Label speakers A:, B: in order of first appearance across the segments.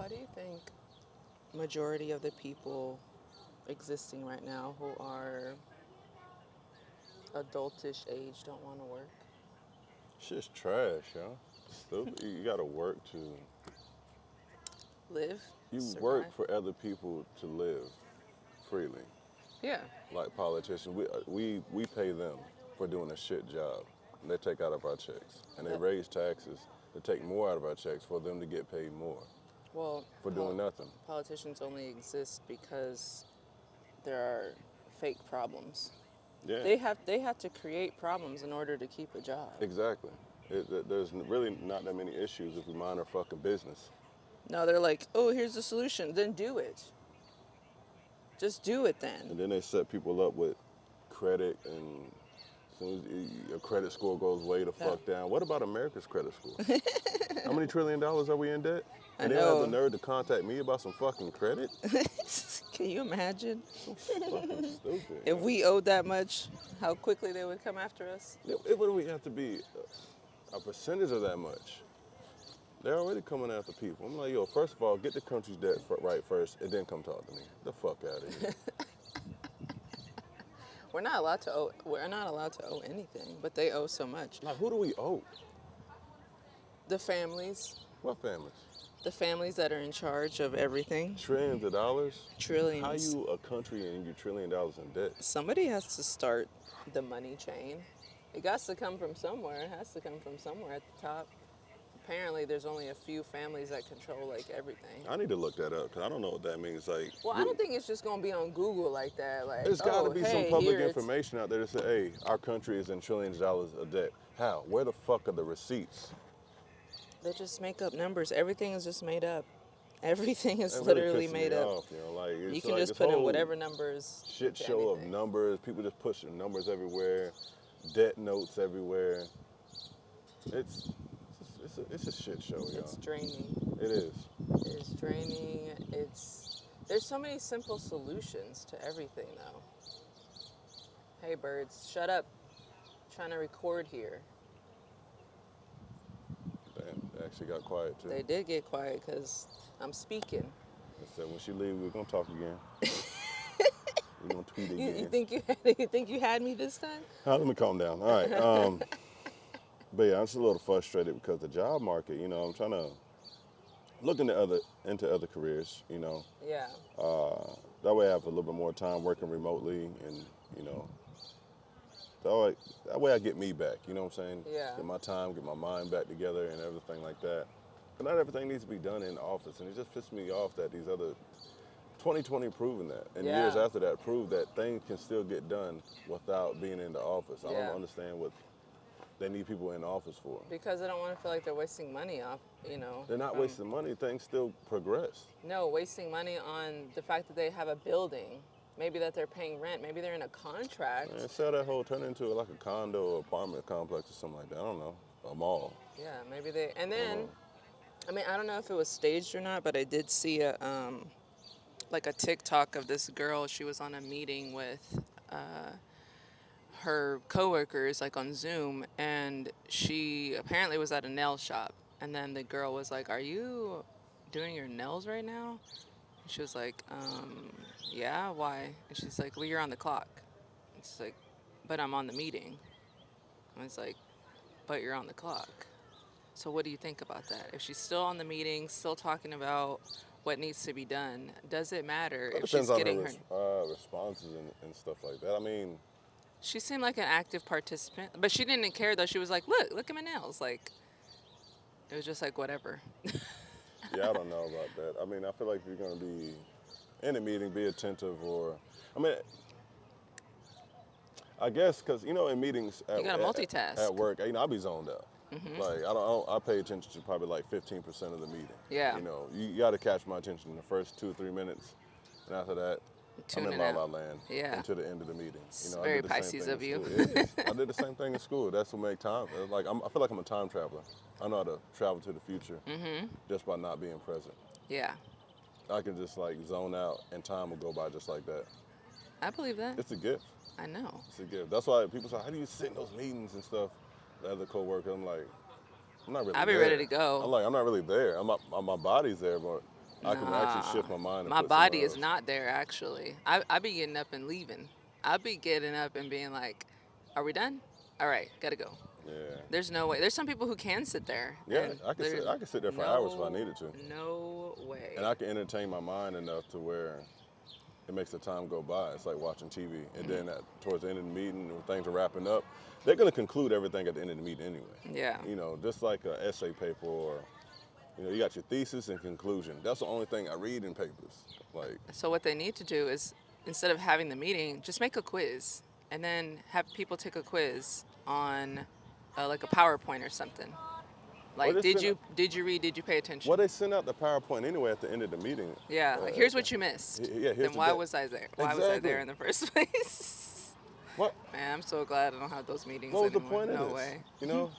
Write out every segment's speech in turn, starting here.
A: Why do you think majority of the people existing right now who are adultish age don't want to work?
B: Shit's trash, yo. Stupid. You gotta work to.
A: Live,
B: You
A: survive.
B: work for other people to live freely.
A: Yeah.
B: Like politicians, we pay them for doing a shit job. And they take out of our checks, and they
A: That,
B: raise taxes to take more out of our checks for them to get paid more
A: well,
B: for doing nothing.
A: politicians only exist because there are fake problems.
B: Yeah,
A: They have to create problems in order to keep a job.
B: exactly. There's really not that many issues if we mind our fucking business.
A: No, they're like, oh, here's the solution. Then do it. Just do it then.
B: And then they set people up with credit, and as soon as your credit score goes way the fuck down. What about America's credit score? How many $1 trillion are we in debt?
A: I
B: And they have the
A: know.
B: nerve to contact me about some fucking credit?
A: Can you imagine
B: So fucking stupid.
A: if we owed that much, how quickly they would come after us?
B: What do we have to be? A percentage of that much? They're already coming after people. I'm like, yo, first of all, get the country's debt right first, and then come talk to me. The fuck out of here.
A: We're not allowed to owe. We're not allowed to owe anything, but they owe so much.
B: Like, who do we owe?
A: The families,
B: What families?
A: the families that are in charge of everything,
B: Trillions of dollars?
A: trillions.
B: How you a country and you $1 trillion in debt?
A: Somebody has to start the money chain. It got to come from somewhere. It has to come from somewhere at the top. Apparently, there's only a few families that control like everything.
B: I need to look that up because I don't know what that means. Like,
A: Well, I don't think it's just gonna be on Google like that. Like,
B: there's got to
A: oh,
B: be
A: hey,
B: some public
A: here it's-
B: information out there that say, hey, our country is in trillions of dollars of debt. How? Where the fuck are the receipts?
A: They just make up numbers. Everything is just made up. Everything is
B: That really
A: literally
B: pisses
A: made
B: me
A: up.
B: off, you know, like, it's
A: You can
B: like
A: just
B: this
A: put in
B: whole
A: whatever numbers.
B: shit
A: into
B: show of
A: anything.
B: numbers. People just pushing numbers everywhere, debt notes everywhere. It's a shit show, y'all.
A: It's draining.
B: It is.
A: It's draining. There's so many simple solutions to everything though. Hey birds, shut up. I'm trying to record here.
B: Damn, they actually got quiet too.
A: They did get quiet because I'm speaking.
B: They said when she leaves, we're gonna talk again. We're gonna tweet
A: You,
B: again.
A: you think you had me this time?
B: Let me calm down. All right. But yeah, I'm just a little frustrated because the job market. You know, I'm trying to look into other careers. You know,
A: Yeah.
B: that way I have a little bit more time working remotely, and you know, that way I get me back. You know what I'm saying?
A: Yeah.
B: Get my time, get my mind back together, and everything like that. But not everything needs to be done in the office, and it just pisses me off that these other 2020 proven that, and
A: Yeah.
B: years after that proved that things can still get done without being in the office. I
A: Yeah.
B: don't understand what they need people in the office for.
A: Because they don't want to feel like they're wasting money off, you know.
B: They're not
A: from-
B: wasting money. Things still progress.
A: No, wasting money on the fact that they have a building. Maybe that they're paying rent. Maybe they're in a contract.
B: Man, sell that whole, turn it into like a condo or apartment complex or something like that. I don't know. A mall.
A: Yeah, maybe they. And then,
B: Uh-huh.
A: I mean, I don't know if it was staged or not, but I did see like a TikTok of this girl. She was on a meeting with her coworkers, like on Zoom, and she apparently was at a nail shop. And then the girl was like, "Are you doing your nails right now?" And she was like, "Yeah, why?" And she's like, "Well, you're on the clock." And she's like, "But I'm on the meeting." And it's like, "But you're on the clock." So what do you think about that? If she's still on the meeting, still talking about what needs to be done, does it matter
B: It
A: if
B: depends
A: she's
B: on
A: getting
B: her responses and stuff like that. I mean,
A: She seemed like an active participant, but she didn't care though. She was like, look at my nails." Like, it was just like whatever.
B: yeah, I don't know about that. I mean, I feel like if you're going to be in a meeting, be attentive or, I mean, I guess because, you know, in meetings
A: You gotta multitask.
B: at work, you know, I'll be zoned out. Like, I pay attention to probably like 15% of the meeting.
A: Yeah.
B: You know, you got to catch my attention in the first 2 or 3 minutes. And after that, I'm
A: Tune
B: in
A: it
B: La
A: out.
B: La Land
A: Yeah.
B: until the end of the meeting.
A: It's
B: You know, I
A: very
B: did the same
A: Pisces
B: thing
A: of
B: in
A: you.
B: school. It is. I did the same thing in school. That's what make time. Like, I feel like I'm a time traveler. I know how to travel to the future just by not being present.
A: Yeah,
B: I can just like zone out and time will go by just like that.
A: I believe that.
B: It's a gift.
A: I know.
B: It's a gift. That's why people say, how do you sit in those meetings and stuff? The other coworker, I'm like, I'm not really
A: I'll be
B: there.
A: ready to go.
B: I'm like, I'm not really there. My body's there, but I can actually shift my mind and
A: My
B: put
A: body
B: somewhere
A: is
B: else.
A: not there actually. I be getting up and leaving. I be getting up and being like, "Are we done? All right, gotta go."
B: Yeah.
A: There's no way. There's some people who can sit there,
B: Yeah,
A: and
B: I can
A: there's
B: sit. I can sit there for hours if I needed to,
A: no
B: and
A: way.
B: I can entertain my mind enough to where it makes the time go by. It's like watching TV, and then towards the end of the meeting, when things are wrapping up, they're going to conclude everything at the end of the meeting anyway.
A: Yeah.
B: You know, just like an essay paper, or you got your thesis and conclusion. That's the only thing I read in papers. Like,
A: So what they need to do is instead of having the meeting, just make a quiz, and then have people take a quiz on like a PowerPoint or something.
B: or
A: Like,
B: they send,
A: did you read? Did you pay attention?
B: well, they send out the PowerPoint anyway at the end of the meeting.
A: Yeah, like here's what you missed.
B: Yeah, here's
A: Then
B: the
A: why
B: deck.
A: was I there? Why was I
B: Exactly.
A: there in the first place?
B: What?
A: Man, I'm so glad I don't have those meetings
B: What was the
A: anymore.
B: point of
A: No
B: this?
A: way.
B: You know?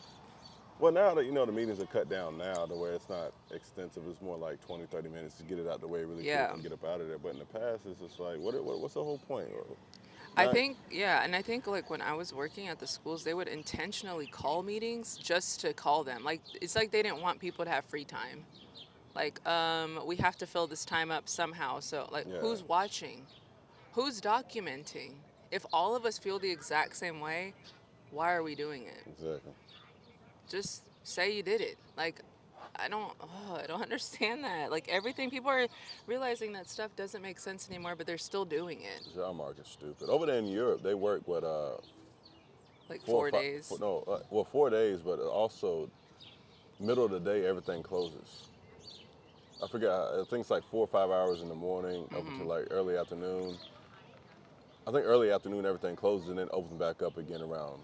B: Well, now that the meetings are cut down now to where it's not extensive, it's more like 20, 30 minutes to get it out the way really
A: Yeah.
B: quick and get up out of there. But in the past, it's just like, what's the whole point?
A: I
B: Not-
A: think, yeah, and I think like when I was working at the schools, they would intentionally call meetings just to call them. Like it's like they didn't want people to have free time. Like, we have to fill this time up somehow. So like
B: Yeah.
A: who's watching? Who's documenting? If all of us feel the exact same way, why are we doing it?
B: Exactly.
A: Just say you did it. Like I don't understand that. Like everything people are realizing that stuff doesn't make sense anymore, but they're still doing it.
B: The job market's stupid. Over there in Europe, they work with
A: Like
B: 4 or
A: 4
B: 5,
A: days.
B: no, well, 4 days, but also middle of the day, everything closes. I forget. I think it's like 4 or 5 hours in the morning up until like early afternoon. I think early afternoon everything closes and then opens back up again around,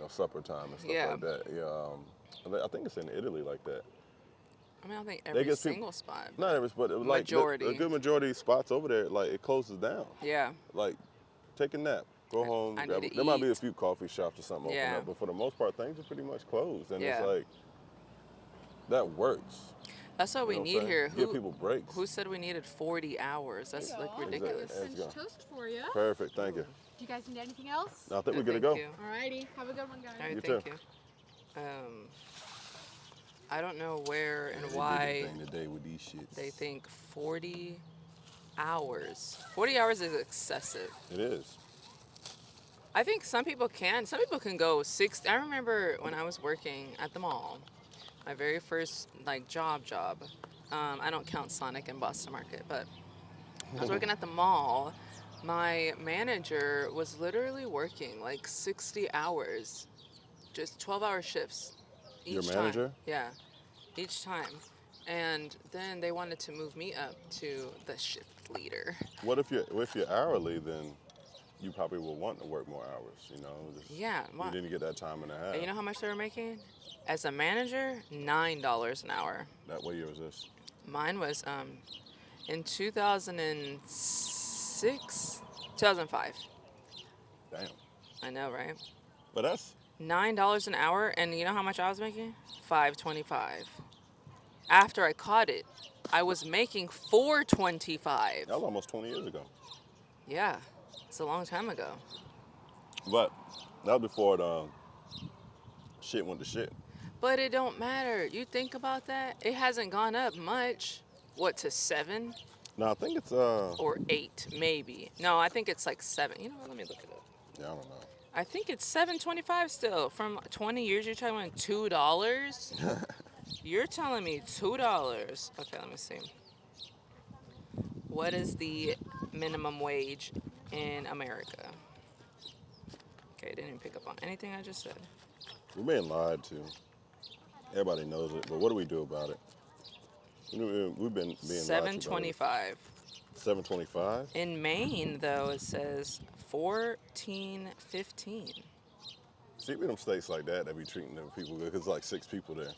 B: supper time and stuff
A: Yeah.
B: like that. Yeah, I think it's in Italy like that.
A: I mean, I don't think
B: They
A: every
B: get people-
A: single spot.
B: Not every, but like
A: Majority.
B: a good majority of spots over there, like it closes down.
A: Yeah.
B: Like, take a nap, go home.
A: I need to
B: There might be a
A: eat.
B: few coffee shops or something open
A: Yeah.
B: up, but for the most part, things are pretty much closed, and
A: Yeah.
B: it's like that works.
A: That's what we
B: You know what I'm
A: need
B: saying?
A: here.
B: Give people breaks.
A: Who said we needed 40 hours? That's like
C: Exactly.
A: ridiculous.
B: Let's
C: French
B: go.
C: toast for you.
B: Perfect, thank you.
C: Do you guys need anything else?
B: No, I think
A: No,
B: we're good to
A: thank
B: go.
A: you.
C: Alrighty, have a good one, guys.
A: All right,
B: You
A: thank
B: too.
A: you. I don't know where and
B: They did
A: why
B: the thing today with these shits.
A: they think 40 hours. 40 hours is excessive.
B: It is.
A: I think some people can. Some people can go 6. I remember when I was working at the mall, my very first like job. I don't count Sonic and Boston Market, but I was working at the mall. My manager was literally working like 60 hours, just 12-hour shifts each
B: Your
A: time.
B: manager?
A: Yeah, each time. And then they wanted to move me up to the shift leader.
B: What if you're hourly, then you probably will want to work more hours, just-
A: Yeah,
B: You didn't get that time and a half.
A: and you know how much they were making? As a manager, $9 an hour.
B: What year was this?
A: Mine was in 2006, 2005.
B: Damn.
A: I know, right?
B: But that's
A: $9 an hour, and you know how much I was making? $5.25. After I caught it, I was making $4.25.
B: that was almost 20 years ago.
A: Yeah, it's a long time ago.
B: But that was before the shit went to shit.
A: But it don't matter. You think about that? It hasn't gone up much. What, to 7
B: No, I think it's
A: or 8 maybe? No, I think it's like 7. You know what? Let me look it up.
B: yeah, I don't know.
A: I think it's $7.25 still. From 20 years, you're talking about $2. You're telling me $2. Okay, let me see. What is the minimum wage in America? Okay, I didn't even pick up on anything I just said.
B: We're being lied to. Everybody knows it, but what do we do about it? We've been being lied to.
A: $7.25.
B: $7.25?
A: In Maine, though, it says $14.15.
B: See, we them states like that be treating them people good, 'cause it's like 6 people there.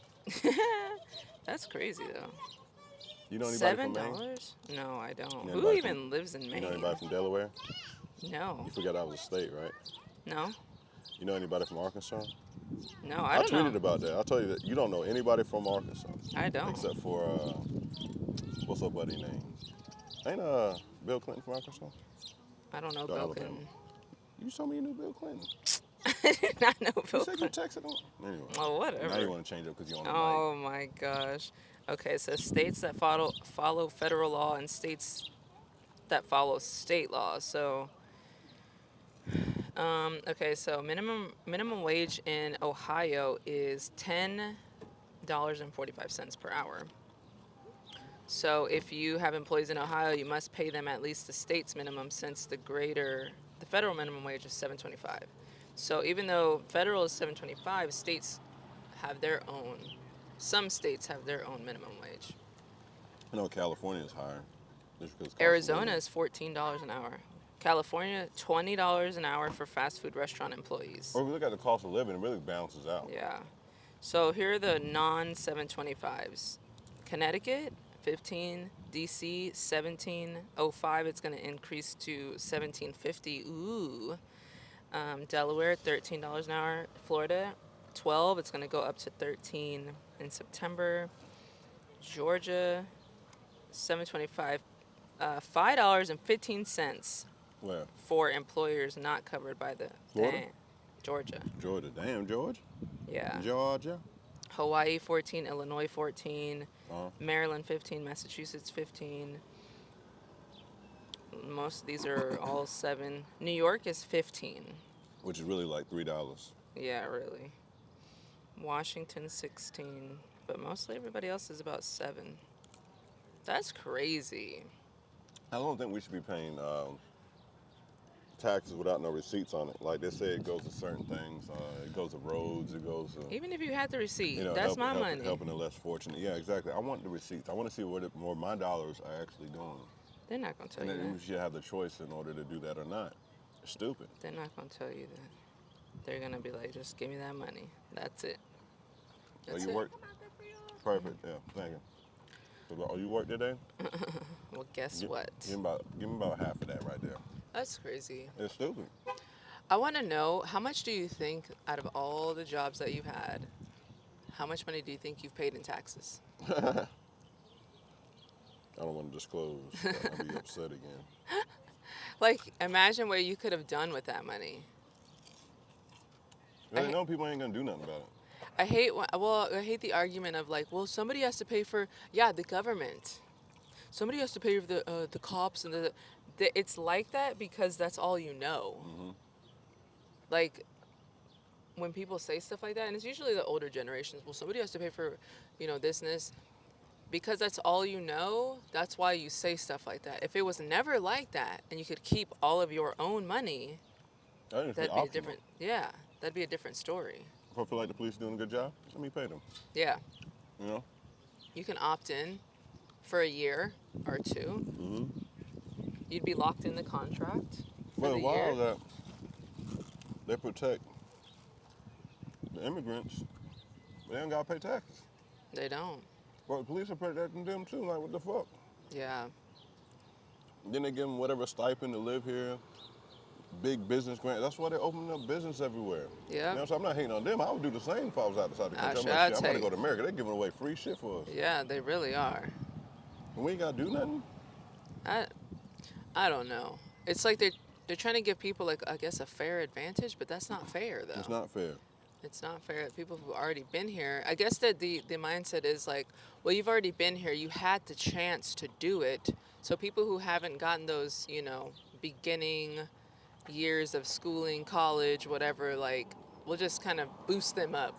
A: That's crazy, though.
B: You know anybody from Maine?
A: $7? No, I don't.
B: You know
A: Who
B: anybody
A: even lives in
B: You
A: Maine?
B: know anybody from Delaware?
A: No.
B: You forgot I was a state, right?
A: No?
B: You know anybody from Arkansas?
A: No, I don't
B: tweeted
A: know.
B: about that. I'll tell you that you don't know anybody from Arkansas.
A: I don't.
B: Except for, what's her buddy name? Ain't Bill Clinton from Arkansas?
A: I don't know
B: The
A: Bill
B: Alabama.
A: Clinton.
B: You told me you knew Bill Clinton.
A: I do not know
B: You
A: Bill
B: said you
A: Clinton.
B: texted him. Anyway.
A: Oh,
B: Now you
A: whatever.
B: want to change it because you're on the mic.
A: Oh my gosh. Okay, so states that follow federal law and states that follow state law. So, okay, so minimum wage in Ohio is $10.45 per hour. So if you have employees in Ohio, you must pay them at least the state's minimum since the federal minimum wage is 7.25. So even though federal is 7.25, states have their own. Some states have their own minimum wage.
B: I know California is higher. Just because cost of
A: Arizona
B: living.
A: is $14 an hour. California, $20 an hour for fast food restaurant employees.
B: Or if we look at the cost of living, it really balances out.
A: Yeah. So here are the non 725s. Connecticut, 15. DC, 1705. It's going to increase to 1750. Ooh. Delaware, $13 an hour. Florida, 12. It's going to go up to 13 in September. Georgia, 725. $5.15
B: Where?
A: for employers not covered by the
B: Florida?
A: Georgia.
B: Georgia. Damn, George.
A: Yeah.
B: Georgia.
A: Hawaii 14, Illinois 14,
B: Uh-huh.
A: Maryland 15, Massachusetts 15. Most of these are all 7. New York is 15.
B: Which is really like $3.
A: Yeah, really. Washington 16, but mostly everybody else is about 7. That's crazy.
B: I don't think we should be paying taxes without no receipts on it. Like they say, it goes to certain things. It goes to roads. It goes to
A: Even if you had the receipt,
B: you know
A: that's
B: helping,
A: my
B: helping,
A: money.
B: helping the less fortunate. Yeah, exactly. I want the receipts. I want to see what my dollars are actually doing.
A: They're not going to tell
B: And
A: you
B: then we
A: that.
B: should have the choice in order to do that or not. It's stupid.
A: They're not going to tell you that. They're going to be like, just give me that money. That's it.
B: Oh,
A: That's
B: you
A: it.
B: work? Perfect. Yeah, thank you. So, oh, you work today?
A: Well, guess what?
B: Give me about half of that right there.
A: That's crazy.
B: It's stupid.
A: I want to know, how much do you think, out of all the jobs that you've had, how much money do you think you've paid in taxes?
B: I don't want to disclose. I'll be upset again.
A: Like, imagine what you could have done with that money.
B: I know people ain't gonna do nothing about it.
A: I hate the argument of like, well, somebody has to pay for, the government. Somebody has to pay for the cops and it's like that because that's all you know.
B: Mm-hmm.
A: Like, when people say stuff like that, and it's usually the older generations, well, somebody has to pay for, this and this. Because that's all you know, that's why you say stuff like that. If it was never like that and you could keep all of your own money,
B: I think it's
A: that'd be
B: optional.
A: a different, that'd be a different story.
B: If I feel like the police are doing a good job, let me pay them.
A: Yeah.
B: You know?
A: You can opt in for a year or 2.
B: Mm-hmm.
A: You'd be locked in the contract for
B: Well,
A: the
B: while
A: year.
B: that they protect the immigrants, they ain't gotta pay taxes.
A: They don't.
B: Well, the police are protecting them too. Like, what the fuck?
A: Yeah.
B: Then they give them whatever stipend to live here, big business grant. That's why they're opening up business everywhere.
A: Yeah.
B: You know, so I'm not hating on them. I would do the same if I was outside the country.
A: Sure,
B: I'm
A: I'd
B: like, shit, I'm about to
A: take-
B: go to America. They're giving away free shit for us.
A: Yeah, they really are.
B: And we ain't gotta do nothing.
A: I don't know. It's like they're trying to give people, like, I guess, a fair advantage, but that's not fair, though.
B: It's not fair.
A: It's not fair. People who've already been here, I guess that the mindset is like, well, you've already been here. You had the chance to do it. So people who haven't gotten those, beginning years of schooling, college, whatever, like, we'll just kind of boost them up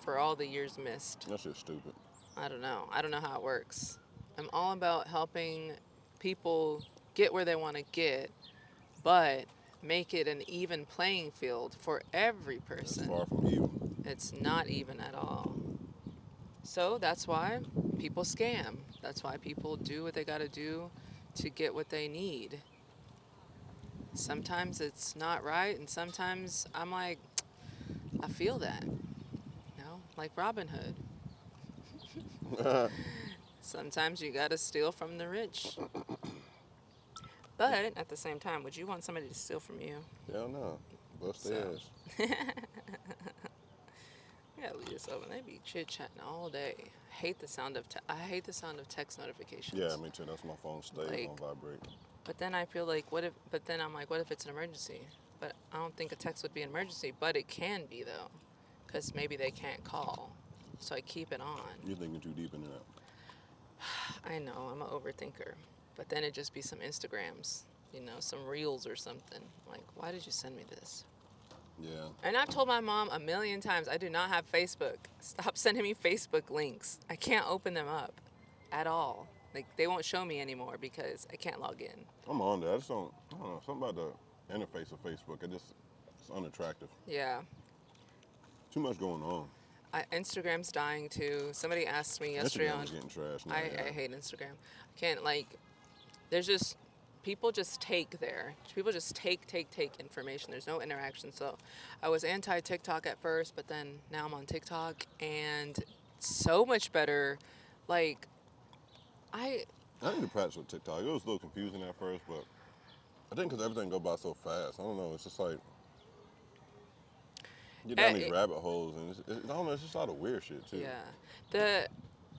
A: for all the years missed.
B: That shit's stupid.
A: I don't know. I don't know how it works. I'm all about helping people get where they want to get, but make it an even playing field for every
B: It's
A: person.
B: far from even.
A: It's not even at all. So that's why people scam. That's why people do what they got to do to get what they need. Sometimes it's not right, and sometimes I'm like, I feel that. Like Robin Hood. Sometimes you got to steal from the rich. But at the same time, would you want somebody to steal from you?
B: Hell no. Bust their ass.
A: Yeah, leave this open. They be chit chatting all day. I hate the sound of text notifications.
B: Yeah, me too. That's my phone stays
A: Like-
B: on vibrate.
A: But then I feel like, what if it's an emergency? But I don't think a text would be an emergency, but it can be though, because maybe they can't call. So I keep it on.
B: You're thinking too deep into that.
A: I know, I'm an overthinker. But then it'd just be some Instagrams, some reels or something. Like, why did you send me this?
B: Yeah.
A: And I've told my mom a million times, I do not have Facebook. Stop sending me Facebook links. I can't open them up at all. Like, they won't show me anymore because I can't log in.
B: I'm on there. I don't know, something about the interface of Facebook. It's unattractive.
A: Yeah.
B: Too much going on.
A: Instagram's dying too. Somebody asked me yesterday
B: Instagram's getting trashed now.
A: I hate Instagram. I can't, there's just, people just take there. People just take information. There's no interaction. So I was anti-TikTok at first, but then now I'm on TikTok, and so much better. Like,
B: I need to practice with TikTok. It was a little confusing at first, but I think because everything go by so fast. I don't know. It's just like, you get down these rabbit holes, and I don't know. It's just a lot of weird shit too.
A: Yeah.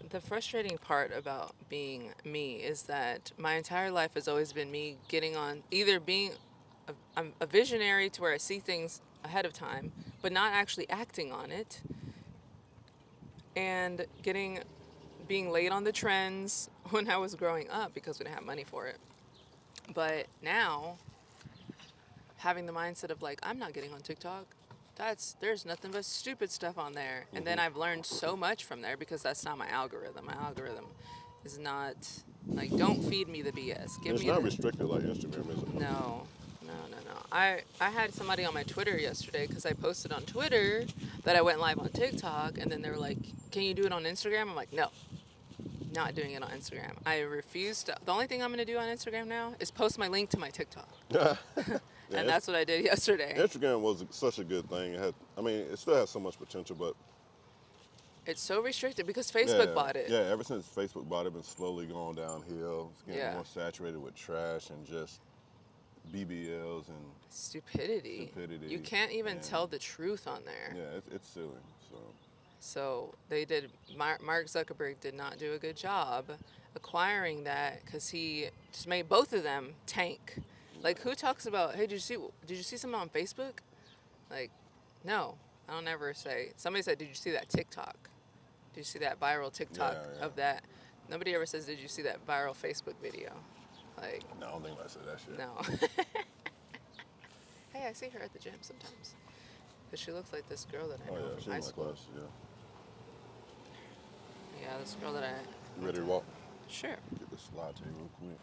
A: The frustrating part about being me is that my entire life has always been me getting on, either being I'm a visionary to where I see things ahead of time, but not actually acting on it, and being late on the trends when I was growing up because we didn't have money for it. But now, having the mindset of like, I'm not getting on TikTok. There's nothing but stupid stuff on there. And then I've learned so much from there because that's not my algorithm. My algorithm is not, like, don't feed me the BS.
B: It's not restricted like Instagram, is it?
A: No. I had somebody on my Twitter yesterday because I posted on Twitter that I went live on TikTok, and then they were like, can you do it on Instagram? I'm like, no, not doing it on Instagram. I refuse to. The only thing I'm going to do on Instagram now is post my link to my TikTok.
B: Yeah,
A: and that's what I did yesterday.
B: Instagram was such a good thing. It still has so much potential, but
A: it's so restricted because Facebook bought it.
B: Yeah, ever since Facebook bought it, it's been slowly going downhill. It's getting more saturated with trash and just BBLs and
A: stupidity. You can't even tell the truth on there.
B: Yeah, it's silly.
A: So they did. Mark Zuckerberg did not do a good job acquiring that because he just made both of them tank. Like, who talks about, hey, did you see something on Facebook? Like, no, I don't ever say. Somebody said, did you see that TikTok? Did you see that viral TikTok of that? Nobody ever says, did you see that viral Facebook video? Like,
B: no, I don't think I said that shit.
A: No. Hey, I see her at the gym sometimes. Because she looks like this girl that I know from high school.
B: Class,
A: Yeah, this girl that I...
B: You ready to walk?
A: Sure.
B: Get this latte real quick.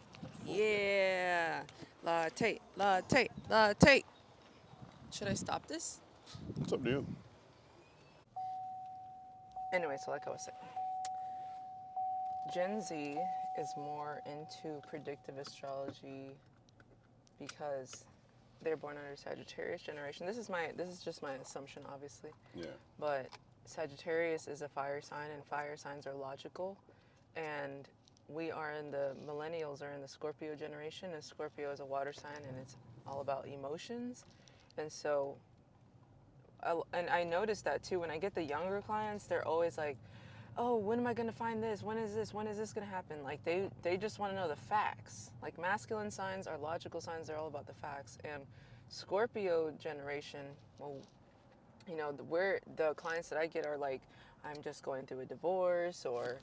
A: Yeah. Latte. Should I stop this?
B: It's up to you.
A: Anyway, so like I was saying, Gen Z is more into predictive astrology because they're born under Sagittarius generation. This is just my assumption, obviously.
B: Yeah.
A: But Sagittarius is a fire sign, and fire signs are logical, and millennials are in the Scorpio generation, and Scorpio is a water sign, and it's all about emotions. And so, I noticed that too, when I get the younger clients, they're always like, oh, when am I going to find this? When is this going to happen? Like, they just want to know the facts. Like, masculine signs are logical signs, they're all about the facts. And Scorpio generation, well, the clients that I get are like, I'm just going through a divorce, or,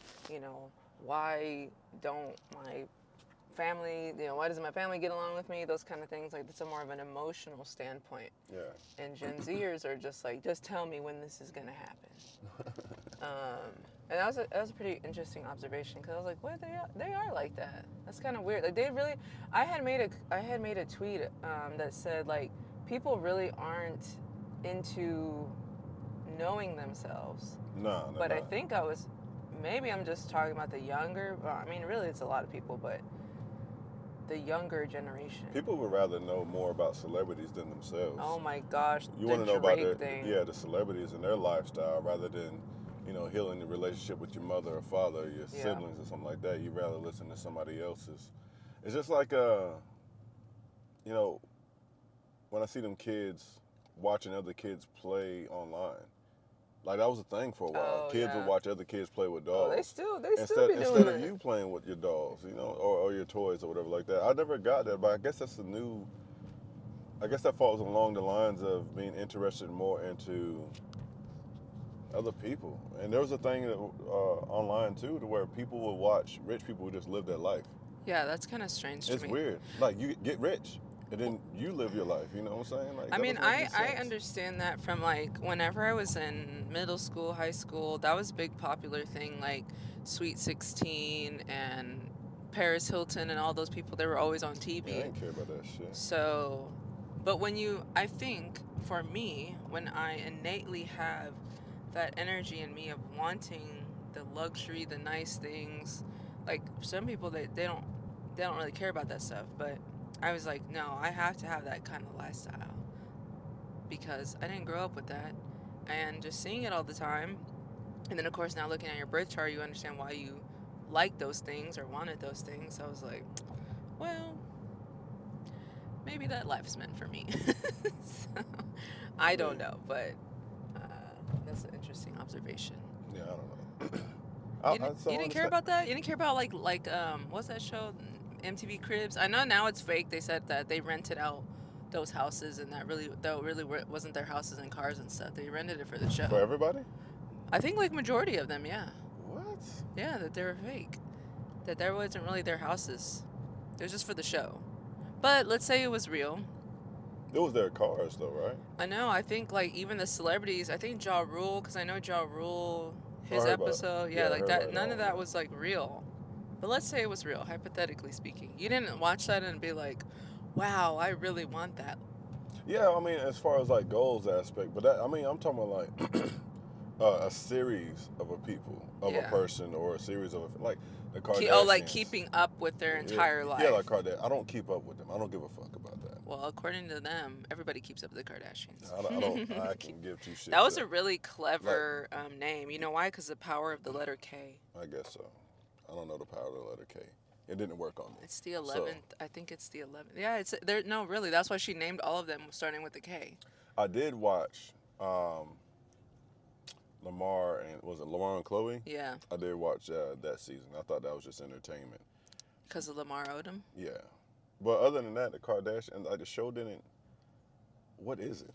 A: why don't my family, why doesn't my family get along with me? Those kind of things. Like, it's a more of an emotional standpoint.
B: Yeah.
A: And Gen Zers are just like, just tell me when this is going to happen. And that was a pretty interesting observation, because I was like, what, they are like that. That's kind of weird. Like, I had made a tweet that said, like, people really aren't into knowing themselves.
B: No.
A: But I think maybe I'm just talking about the younger, I mean, really it's a lot of people, but the younger generation.
B: People would rather know more about celebrities than themselves.
A: Oh my gosh,
B: you want to know about the celebrities and their lifestyle, rather than, healing the relationship with your mother or father or your siblings or something like that. You'd rather listen to somebody else's. It's just like, when I see them kids watching other kids play online. Like, that was a thing for a while. Kids would watch other kids play with dolls.
A: Oh, they still be doing
B: instead of you playing with your dolls, or your toys or whatever like that. I never got that, but I guess that's the new I guess that falls along the lines of being interested more into other people. And there was a thing that, online too, to where people would watch rich people who just live their life.
A: Yeah, that's kind of strange to
B: It's
A: me.
B: weird. Like you get rich, and then you live your life. You know what I'm saying? Like
A: I
B: that
A: mean,
B: doesn't make any
A: I
B: sense.
A: understand that from like whenever I was in middle school, high school, that was a big popular thing, like Sweet 16 and Paris Hilton and all those people, they were always on
B: Yeah, I
A: TV.
B: didn't care about that shit.
A: So, but I think for me, when I innately have that energy in me of wanting the luxury, the nice things, like some people they don't really care about that stuff, but I was like, no, I have to have that kind of lifestyle because I didn't grow up with that. And just seeing it all the time, and then of course now looking at your birth chart, you understand why you like those things or wanted those things. So I was like, well, maybe that life's meant for me. So, I don't
B: Yeah.
A: know, but uh, that's an interesting observation.
B: Yeah, I don't know.
A: You didn't care about that? You didn't care about what's that show? MTV Cribs. I know now it's fake. They said that they rented out those houses and that really wasn't their houses and cars and stuff. They rented it for the
B: For
A: show.
B: everybody?
A: I think like majority of them, yeah.
B: What?
A: Yeah, that they were fake. That there wasn't really their houses. It was just for the show. But let's say it was real.
B: It was their cars though, right?
A: I know. I think like even the celebrities. I think Ja Rule, because I know Ja Rule,
B: Oh, I
A: his
B: heard about it.
A: episode.
B: Yeah,
A: Yeah,
B: I
A: like
B: heard about
A: that.
B: it
A: None
B: all,
A: of that
B: man.
A: was like real. But let's say it was real, hypothetically speaking. You didn't watch that and be like, "Wow, I really want that."
B: Yeah, I mean, as far as like goals aspect, but that, I mean, I'm talking about like a series of a people, of a
A: Yeah.
B: person, or a series of like the
A: Like
B: Kardashians.
A: keeping up with their
B: Yeah,
A: entire
B: yeah,
A: life.
B: like Kardashian. I don't keep up with them. I don't give a fuck about that.
A: Well, according to them, everybody keeps up with the Kardashians.
B: I don't. I can give two
A: That
B: shits.
A: was a really
B: Like,
A: clever name. You know why? Because the power of the letter K.
B: I guess so. I don't know the power of the letter K. It didn't work on me.
A: It's the
B: So
A: 11th. I think it's the 11th. Yeah, it's there. No, really. That's why she named all of them starting with the K.
B: I did watch Lamar and was it Lamar and Chloe?
A: Yeah,
B: I did watch that season. I thought that was just entertainment.
A: because of Lamar Odom.
B: Yeah, but other than that, the Kardashians, like the show didn't. What is it?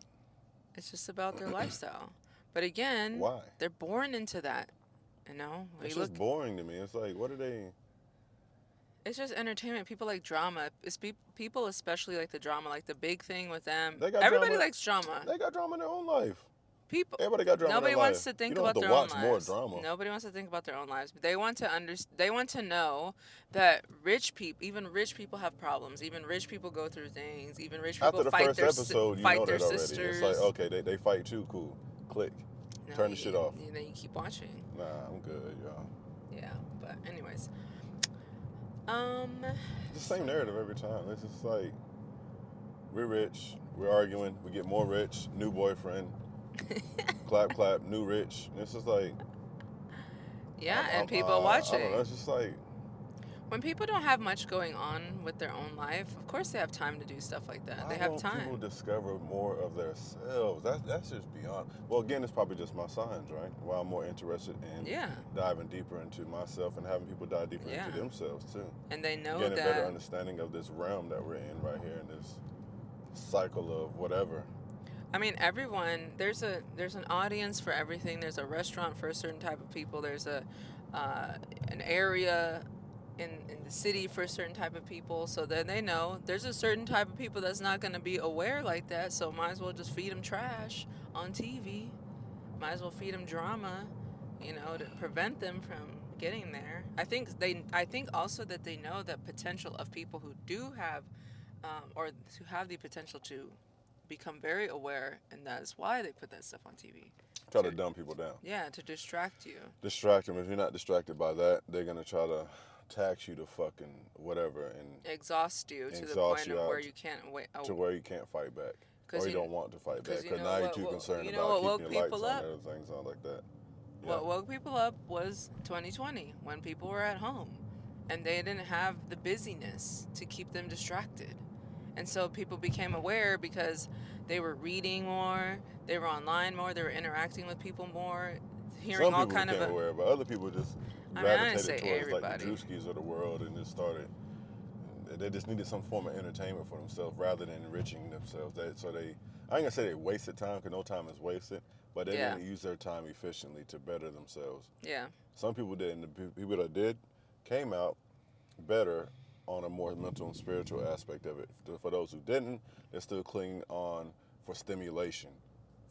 A: It's just about their lifestyle. But again,
B: Why?
A: they're born into that. You know,
B: It's
A: you
B: just
A: look.
B: boring to me. It's like, what are they?
A: It's just entertainment. People like drama. People especially like the drama. Like the big thing with them.
B: They got
A: Everybody
B: drama.
A: likes drama.
B: They got drama in their own life.
A: People.
B: Everybody got drama
A: Nobody
B: in their
A: wants
B: life.
A: to think
B: You don't
A: about
B: have to
A: their own
B: watch more
A: lives.
B: drama.
A: Nobody wants to think about their own lives. But they want to They want to know that even rich people have problems. Even rich people go through things. Even rich people
B: After the
A: fight
B: first episode, you
A: fight
B: know
A: their
B: that already.
A: sisters.
B: It's like, okay, they fight too. Cool. Click.
A: You know,
B: Turn the shit off.
A: You know, you keep watching.
B: Nah, I'm good, y'all.
A: Yeah, but anyways.
B: It's the same narrative every time. It's just like, we're rich, we're arguing, we get more rich, new boyfriend, clap, clap, new rich. And it's just like,
A: Yeah, and people watch
B: I don't know.
A: it.
B: It's just like,
A: When people don't have much going on with their own life, of course they have time to do stuff like that. They
B: why
A: have
B: won't people
A: time.
B: discover more of themselves? That's just beyond. Well, again, it's probably just my signs, right? Why I'm more interested in
A: Yeah,
B: diving deeper into myself and having people dive deeper
A: Yeah.
B: into themselves too.
A: and they know
B: Getting a better
A: that.
B: understanding of this realm that we're in right here in this cycle of whatever.
A: I mean, everyone. There's an audience for everything. There's a restaurant for a certain type of people. There's an area in the city for a certain type of people. So then they know there's a certain type of people that's not going to be aware like that. So might as well just feed them trash on TV. Might as well feed them drama, to prevent them from getting there. I think also that they know the potential of people who do have, or who have the potential to become very aware, and that's why they put that stuff on TV.
B: Try to dumb people down.
A: Yeah, to distract you.
B: Distract them. If you're not distracted by that, they're gonna try to tax you to fucking whatever and
A: Exhaust you to the
B: Exhaust
A: point
B: you
A: of where
B: out
A: you can't wait.
B: to where you can't fight back. Or you don't want to fight back
A: 'cause you
B: because
A: know
B: now you're
A: what-
B: too
A: what-
B: concerned
A: you know
B: about
A: what
B: keeping
A: woke
B: your lights
A: people
B: on
A: up?
B: and other things on like that. Yeah.
A: What woke people up was 2020 when people were at home and they didn't have the busyness to keep them distracted. And so people became aware because they were reading more, they were online more, they were interacting with people more, hearing
B: Some
A: all
B: people
A: kind of
B: became aware, but other people just
A: I mean, I didn't
B: gravitated
A: say
B: towards like
A: everybody.
B: the Drewskis of the world and just started. They just needed some form of entertainment for themselves rather than enriching themselves. I ain't gonna say they wasted time, because no time is wasted, but they
A: Yeah.
B: didn't use their time efficiently to better themselves.
A: Yeah.
B: Some people did, and the people that did came out better on a more mental and spiritual aspect of it. For those who didn't, they're still clinging on for stimulation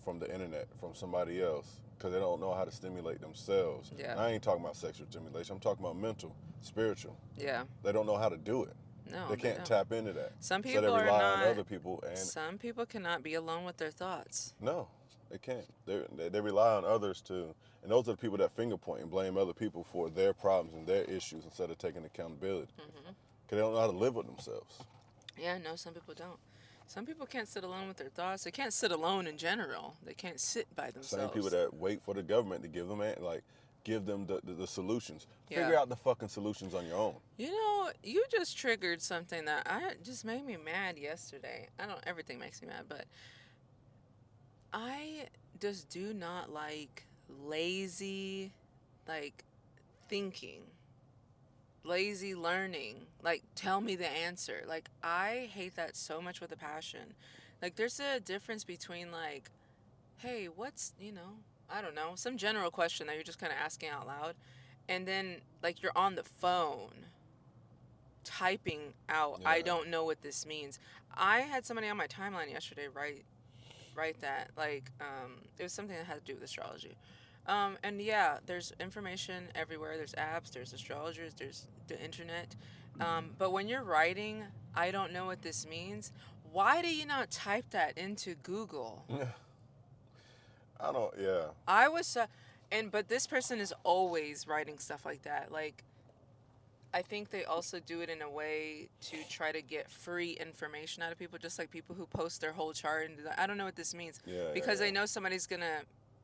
B: from the internet, from somebody else, because they don't know how to stimulate themselves.
A: Yeah.
B: And I ain't talking about sexual stimulation. I'm talking about mental, spiritual.
A: Yeah.
B: They don't know how to do it.
A: No,
B: They can't
A: don't.
B: tap into that.
A: Some
B: So
A: people
B: they
A: are
B: rely
A: not.
B: on other people, and
A: Some people cannot be alone with their thoughts.
B: no, they can't. They rely on others too, and those are the people that finger point and blame other people for their problems and their issues instead of taking accountability. Because they don't know how to live with themselves.
A: Yeah, no, some people don't. Some people can't sit alone with their thoughts. They can't sit alone in general. They can't sit by
B: Same
A: themselves.
B: people that wait for the government to give them the solutions.
A: Yeah.
B: Figure out the fucking solutions on your own.
A: You know, you just triggered something that just made me mad yesterday. Everything makes me mad, but I just do not like lazy, like, thinking, lazy learning. Like, tell me the answer. Like, I hate that so much with a passion. Like, there's a difference between, like, hey, I don't know, some general question that you're just kind of asking out loud. And then, like, you're on the phone typing out, I
B: Yeah.
A: don't know what this means. I had somebody on my timeline yesterday write that. Like, it was something that had to do with astrology. And yeah, there's information everywhere. There's apps, there's astrologers, there's the internet. But when you're writing, I don't know what this means, why do you not type that into Google?
B: Yeah.
A: I was, but this person is always writing stuff like that. Like, I think they also do it in a way to try to get free information out of people, just like people who post their whole chart and I don't know what this means.
B: Yeah,
A: Because
B: yeah.
A: they know somebody's gonna,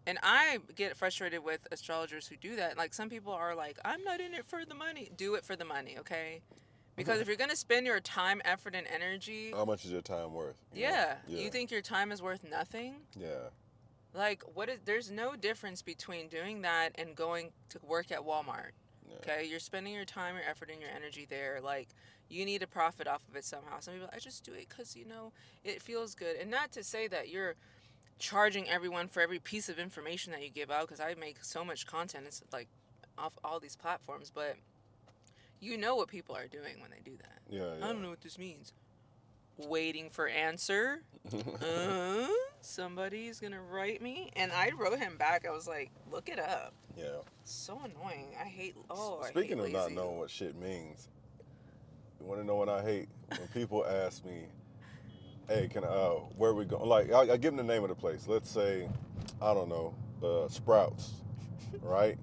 A: and I get frustrated with astrologers who do that. Like, some people are like, I'm not in it for the money. Do it for the money, okay? Because if you're gonna spend your time, effort, and energy,
B: How much is your time worth? You know?
A: yeah,
B: Yeah.
A: you think your time is worth nothing?
B: Yeah.
A: Like, there's no difference between doing that and going to work at Walmart.
B: Yeah.
A: Okay, you're spending your time, your effort, and your energy there. Like, you need to profit off of it somehow. Some people, I just do it because, it feels good. And not to say that you're charging everyone for every piece of information that you give out, because I make so much content, it's like off all these platforms, but you know what people are doing when they do that.
B: Yeah.
A: I don't know what this means. Waiting for answer. Somebody's gonna write me, and I wrote him back. I was like, look it up.
B: Yeah.
A: So annoying. I hate
B: Speaking of
A: lazy.
B: not knowing what shit means, you want to know what I hate? When people ask me, hey, where we going? Like, I give them the name of the place. Let's say, I don't know, Sprouts, right?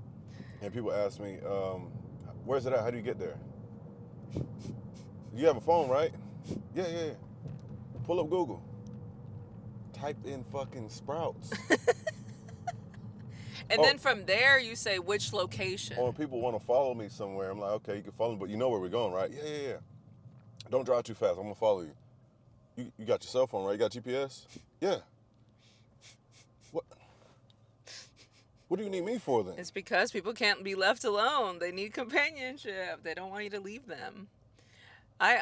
B: And people ask me, where's it at? How do you get there? You have a phone, right? Yeah. Pull up Google. Type in fucking Sprouts.
A: And then from there, you say which location.
B: Or when people want to follow me somewhere, I'm like, okay, you can follow me, but you know where we're going, right? Yeah. Don't drive too fast. I'm going to follow you. You got your cell phone, right? You got GPS? Yeah. What do you need me for then?
A: It's because people can't be left alone. They need companionship. They don't want you to leave them. I'm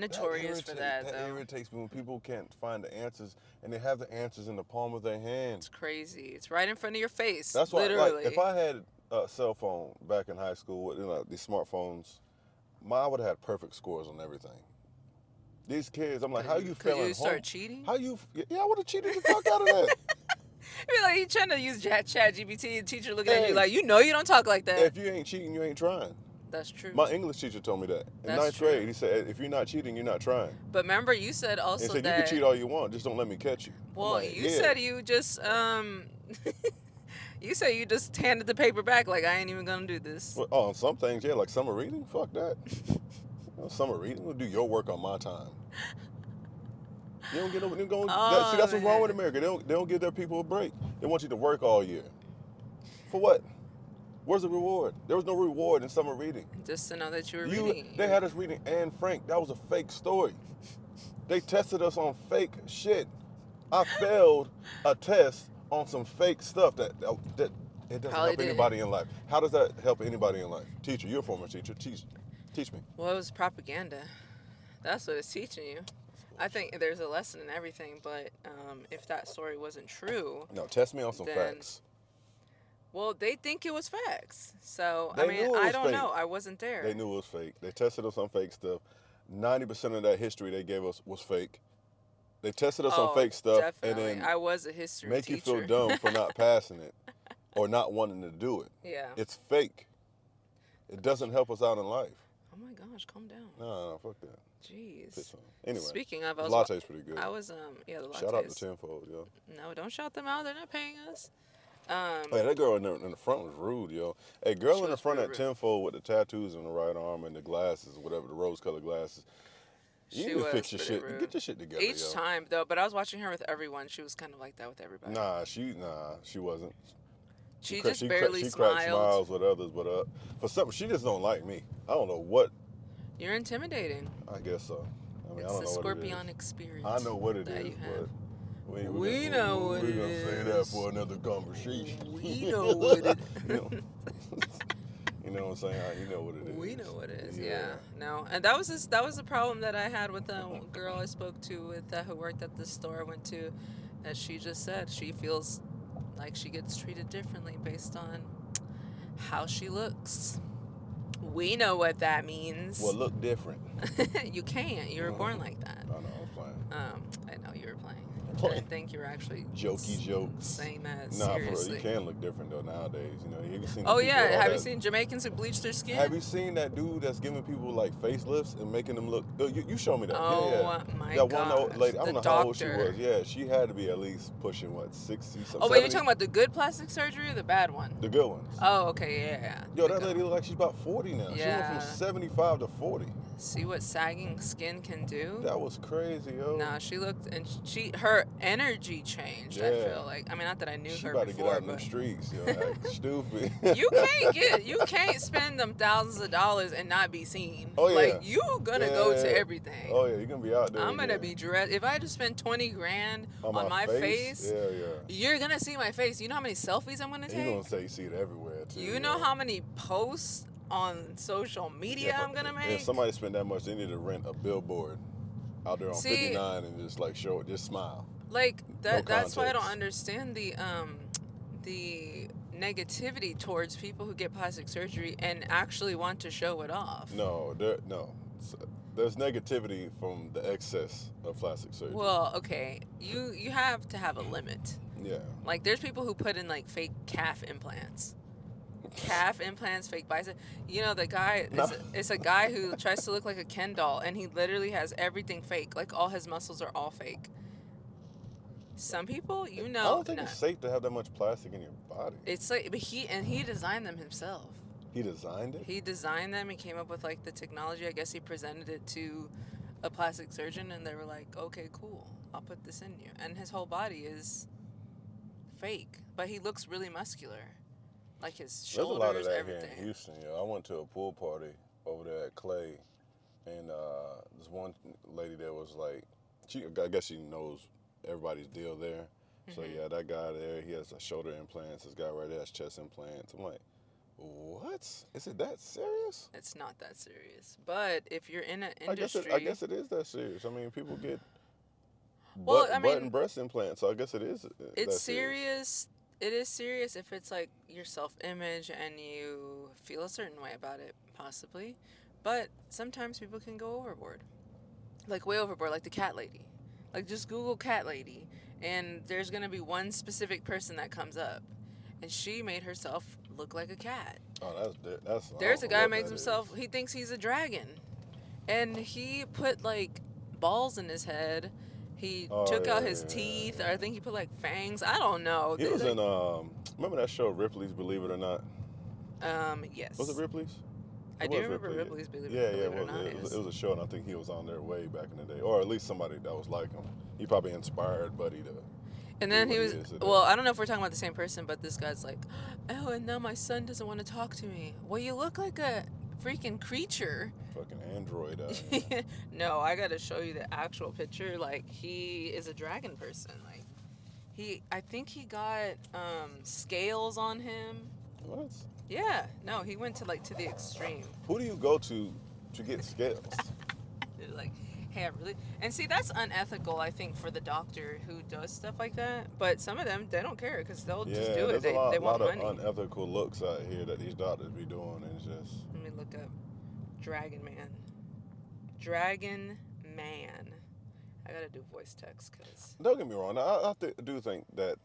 A: notorious for that,
B: That
A: though.
B: irritates me when people can't find the answers and they have the answers in the palm of their hand.
A: It's crazy. It's right in front of your face.
B: That's why,
A: literally.
B: like, if I had a cell phone back in high school with these smartphones, I would have had perfect scores on everything. These kids, I'm like, how you feeling?
A: Could you start cheating?
B: Yeah, I would have cheated the fuck out of that.
A: You're like, you trying to use Chat GPT, and teacher looking at you like, you don't talk like that.
B: If you ain't cheating, you ain't trying.
A: That's true.
B: My English teacher told me that. In ninth grade, he said, if you're not cheating, you're not trying.
A: But remember, you said also
B: he said,
A: that...
B: you can cheat all you want, just don't let me catch you.
A: Well,
B: like,
A: you said you just, you said you just handed the paper back like, I ain't even gonna do this.
B: Well, on some things, yeah, like summer reading, fuck that. Summer reading, we'll do your work on my time. You don't get see, that's what's wrong with America. They don't give their people a break. They want you to work all year. For what? Where's the reward? There was no reward in summer reading.
A: Just to know that you were reading.
B: They had us reading Anne Frank. That was a fake story. They tested us on fake shit. I failed a test on some fake stuff that it doesn't help anybody in life. How does that help anybody in life? Teacher, you're a former teacher. Teach. Teach me.
A: Well, it was propaganda. That's what it's teaching you. I think there's a lesson in everything, but if that story wasn't true,
B: No, test me on some
A: then
B: facts.
A: well, they think it was facts. So I
B: They
A: mean,
B: knew it
A: I
B: was
A: don't
B: fake.
A: know. I wasn't there.
B: They knew it was fake. They tested us on fake stuff. 90% of that history they gave us was fake. They tested us on
A: Oh,
B: fake stuff and
A: definitely.
B: then
A: I was a history
B: make you feel
A: teacher.
B: dumb for not passing it or not wanting to do it.
A: Yeah.
B: It's fake. It doesn't help us out in life.
A: Oh my gosh, calm down.
B: No, fuck that.
A: Jeez.
B: Piss on. Anyway,
A: Speaking of,
B: the latte's pretty good.
A: I was yeah, the lattes.
B: Shout out to Tenfold, yo.
A: No, don't shout them out. They're not paying us.
B: Hey, that girl in the front was rude, yo. Hey, girl
A: She
B: in the
A: was
B: front
A: real
B: at
A: rude.
B: Tenfold with the tattoos on the right arm and the glasses, whatever, the rose-colored glasses. You
A: She
B: need to
A: was
B: fix your
A: pretty
B: shit.
A: rude.
B: Get your shit together,
A: Each
B: yo.
A: time though, but I was watching her with everyone. She was kind of like that with everybody.
B: Nah, she wasn't.
A: She
B: cra-
A: just
B: cra-
A: barely
B: she cracks
A: smiled.
B: smiles with others, but for something, she just don't like me. I don't know what.
A: You're intimidating.
B: I guess so. I mean, I
A: It's
B: don't
A: the
B: know
A: Scorpion
B: what it is.
A: experience.
B: I know what it
A: that
B: is,
A: you
B: but
A: have.
B: we
A: know what
B: we're
A: it
B: gonna say that
A: is.
B: for another conversation.
A: We know what it.
B: you know, you know what I'm saying? You know what it is.
A: We know what it is. Yeah. No, and that was the problem that I had with the girl I spoke to with who worked at the store I went to, that she just said she feels like she gets treated differently based on how she looks. We know what that means.
B: Well, look different.
A: You can't. You were born like that.
B: I know, I'm playing.
A: I know you were playing. I
B: Playing.
A: didn't think you were actually
B: Jokey jokes.
A: saying that
B: Nah, for real,
A: seriously.
B: you can look different though nowadays. You know, you seen.
A: Oh
B: the people,
A: yeah,
B: all
A: have you
B: that-
A: seen Jamaicans who bleach their skin?
B: Have you seen that dude that's giving people like facelifts and making them look? You show me that.
A: Oh
B: yeah.
A: my
B: That
A: gosh.
B: one old lady. I don't
A: the
B: know how old she
A: doctor.
B: was. Yeah, she had to be at least pushing what 60 something.
A: Oh wait, you're talking about the good plastic surgery or the bad one?
B: the good ones.
A: Oh, okay, yeah.
B: Yo,
A: The
B: that
A: good
B: lady look like she's about 40 now. She went
A: Yeah.
B: from 75 to 40.
A: See what sagging skin can do?
B: That was crazy, yo.
A: Nah, she looked and her energy changed. I
B: Yeah.
A: feel like. I mean, not that I knew
B: She
A: her
B: about to get
A: before,
B: out in them
A: but
B: streets, yo. Act stupid.
A: you can't spend them thousands of dollars and not be seen.
B: Oh, yeah.
A: Like you gonna go
B: Yeah.
A: to everything.
B: Oh yeah, you're gonna be out there.
A: I'm gonna
B: again.
A: be dressed. If I just spend 20 grand on my face,
B: Yeah, yeah.
A: you're gonna see my face. You know how many selfies I'm gonna
B: And
A: take?
B: you're gonna say you see it everywhere too.
A: You know how many posts on social media I'm gonna make?
B: If somebody spent that much, they need to rent a billboard out there on
A: See,
B: 59 and just like show it, just smile.
A: Like that.
B: No
A: That's why I don't
B: context.
A: understand the negativity towards people who get plastic surgery and actually want to show it off.
B: No. There's negativity from the excess of plastic surgery.
A: Well, okay, you have to have a limit.
B: Yeah.
A: Like there's people who put in like fake calf implants. Calf implants, fake bicep. You know the guy. It's a guy who tries to look like a Ken doll, and he literally has everything fake. Like all his muscles are all fake. Some people,
B: I don't think
A: no.
B: it's safe to have that much plastic in your body.
A: It's like, but he designed them himself.
B: He designed it.
A: He designed them. He came up with like the technology. I guess he presented it to a plastic surgeon, and they were like, "Okay, cool. I'll put this in you." And his whole body is fake, but he looks really muscular. Like his
B: There's a lot of
A: shoulders,
B: that
A: everything.
B: here in Houston. Yo. I went to a pool party over there at Clay, and this one lady there was like, I guess she knows everybody's deal there. So
A: Mm-hmm.
B: yeah, that guy there, he has shoulder implants. This guy right there has chest implants. I'm like, what? Is it that serious?
A: It's not that serious, but if you're in an
B: I guess
A: industry,
B: it is that serious. I mean, people get
A: Well,
B: butt,
A: I
B: butt
A: mean,
B: and breast implants. So I guess it is.
A: it's
B: that
A: serious. It is serious if it's like your self-image and you feel a certain way about it, possibly. But sometimes people can go overboard, like way overboard, like the cat lady. Like just Google cat lady, and there's gonna be one specific person that comes up, and she made herself look like a cat.
B: Oh, that's.
A: There's
B: I
A: a
B: don't know
A: guy
B: what
A: makes
B: that is.
A: himself. He thinks he's a dragon, and he put like balls in his head. He took out his teeth, or I think he put like fangs. I don't know.
B: He was in remember that show Ripley's Believe It or Not?
A: Yes.
B: Was it Ripley's?
A: I
B: It
A: do
B: was
A: remember
B: Ripley.
A: Ripley's Believe
B: Yeah,
A: It
B: it
A: or
B: was.
A: Not.
B: It was a show, and I think he was on there way back in the day, or at least somebody that was like him. He probably inspired Buddy to.
A: And then
B: what
A: he
B: he
A: was,
B: is today.
A: well, I don't know if we're talking about the same person, but this guy's like, oh, and now my son doesn't want to talk to me. Well, you look like a freaking creature.
B: Fucking android out here.
A: No, I gotta show you the actual picture. Like, he is a dragon person. Like, I think he got scales on him.
B: What?
A: Yeah, no, he went to like to the extreme.
B: Who do you go to to get scales.
A: They're like, hey, I really. And see, that's unethical, I think, for the doctor who does stuff like that. But some of them, they don't care because they'll just
B: Yeah,
A: do it.
B: there's a
A: They
B: lot,
A: want
B: lot of
A: money.
B: unethical looks out here that these doctors be doing, and it's just.
A: Let me look up Dragon Man. Dragon Man. I gotta do voice text because
B: Don't get me wrong. I do think that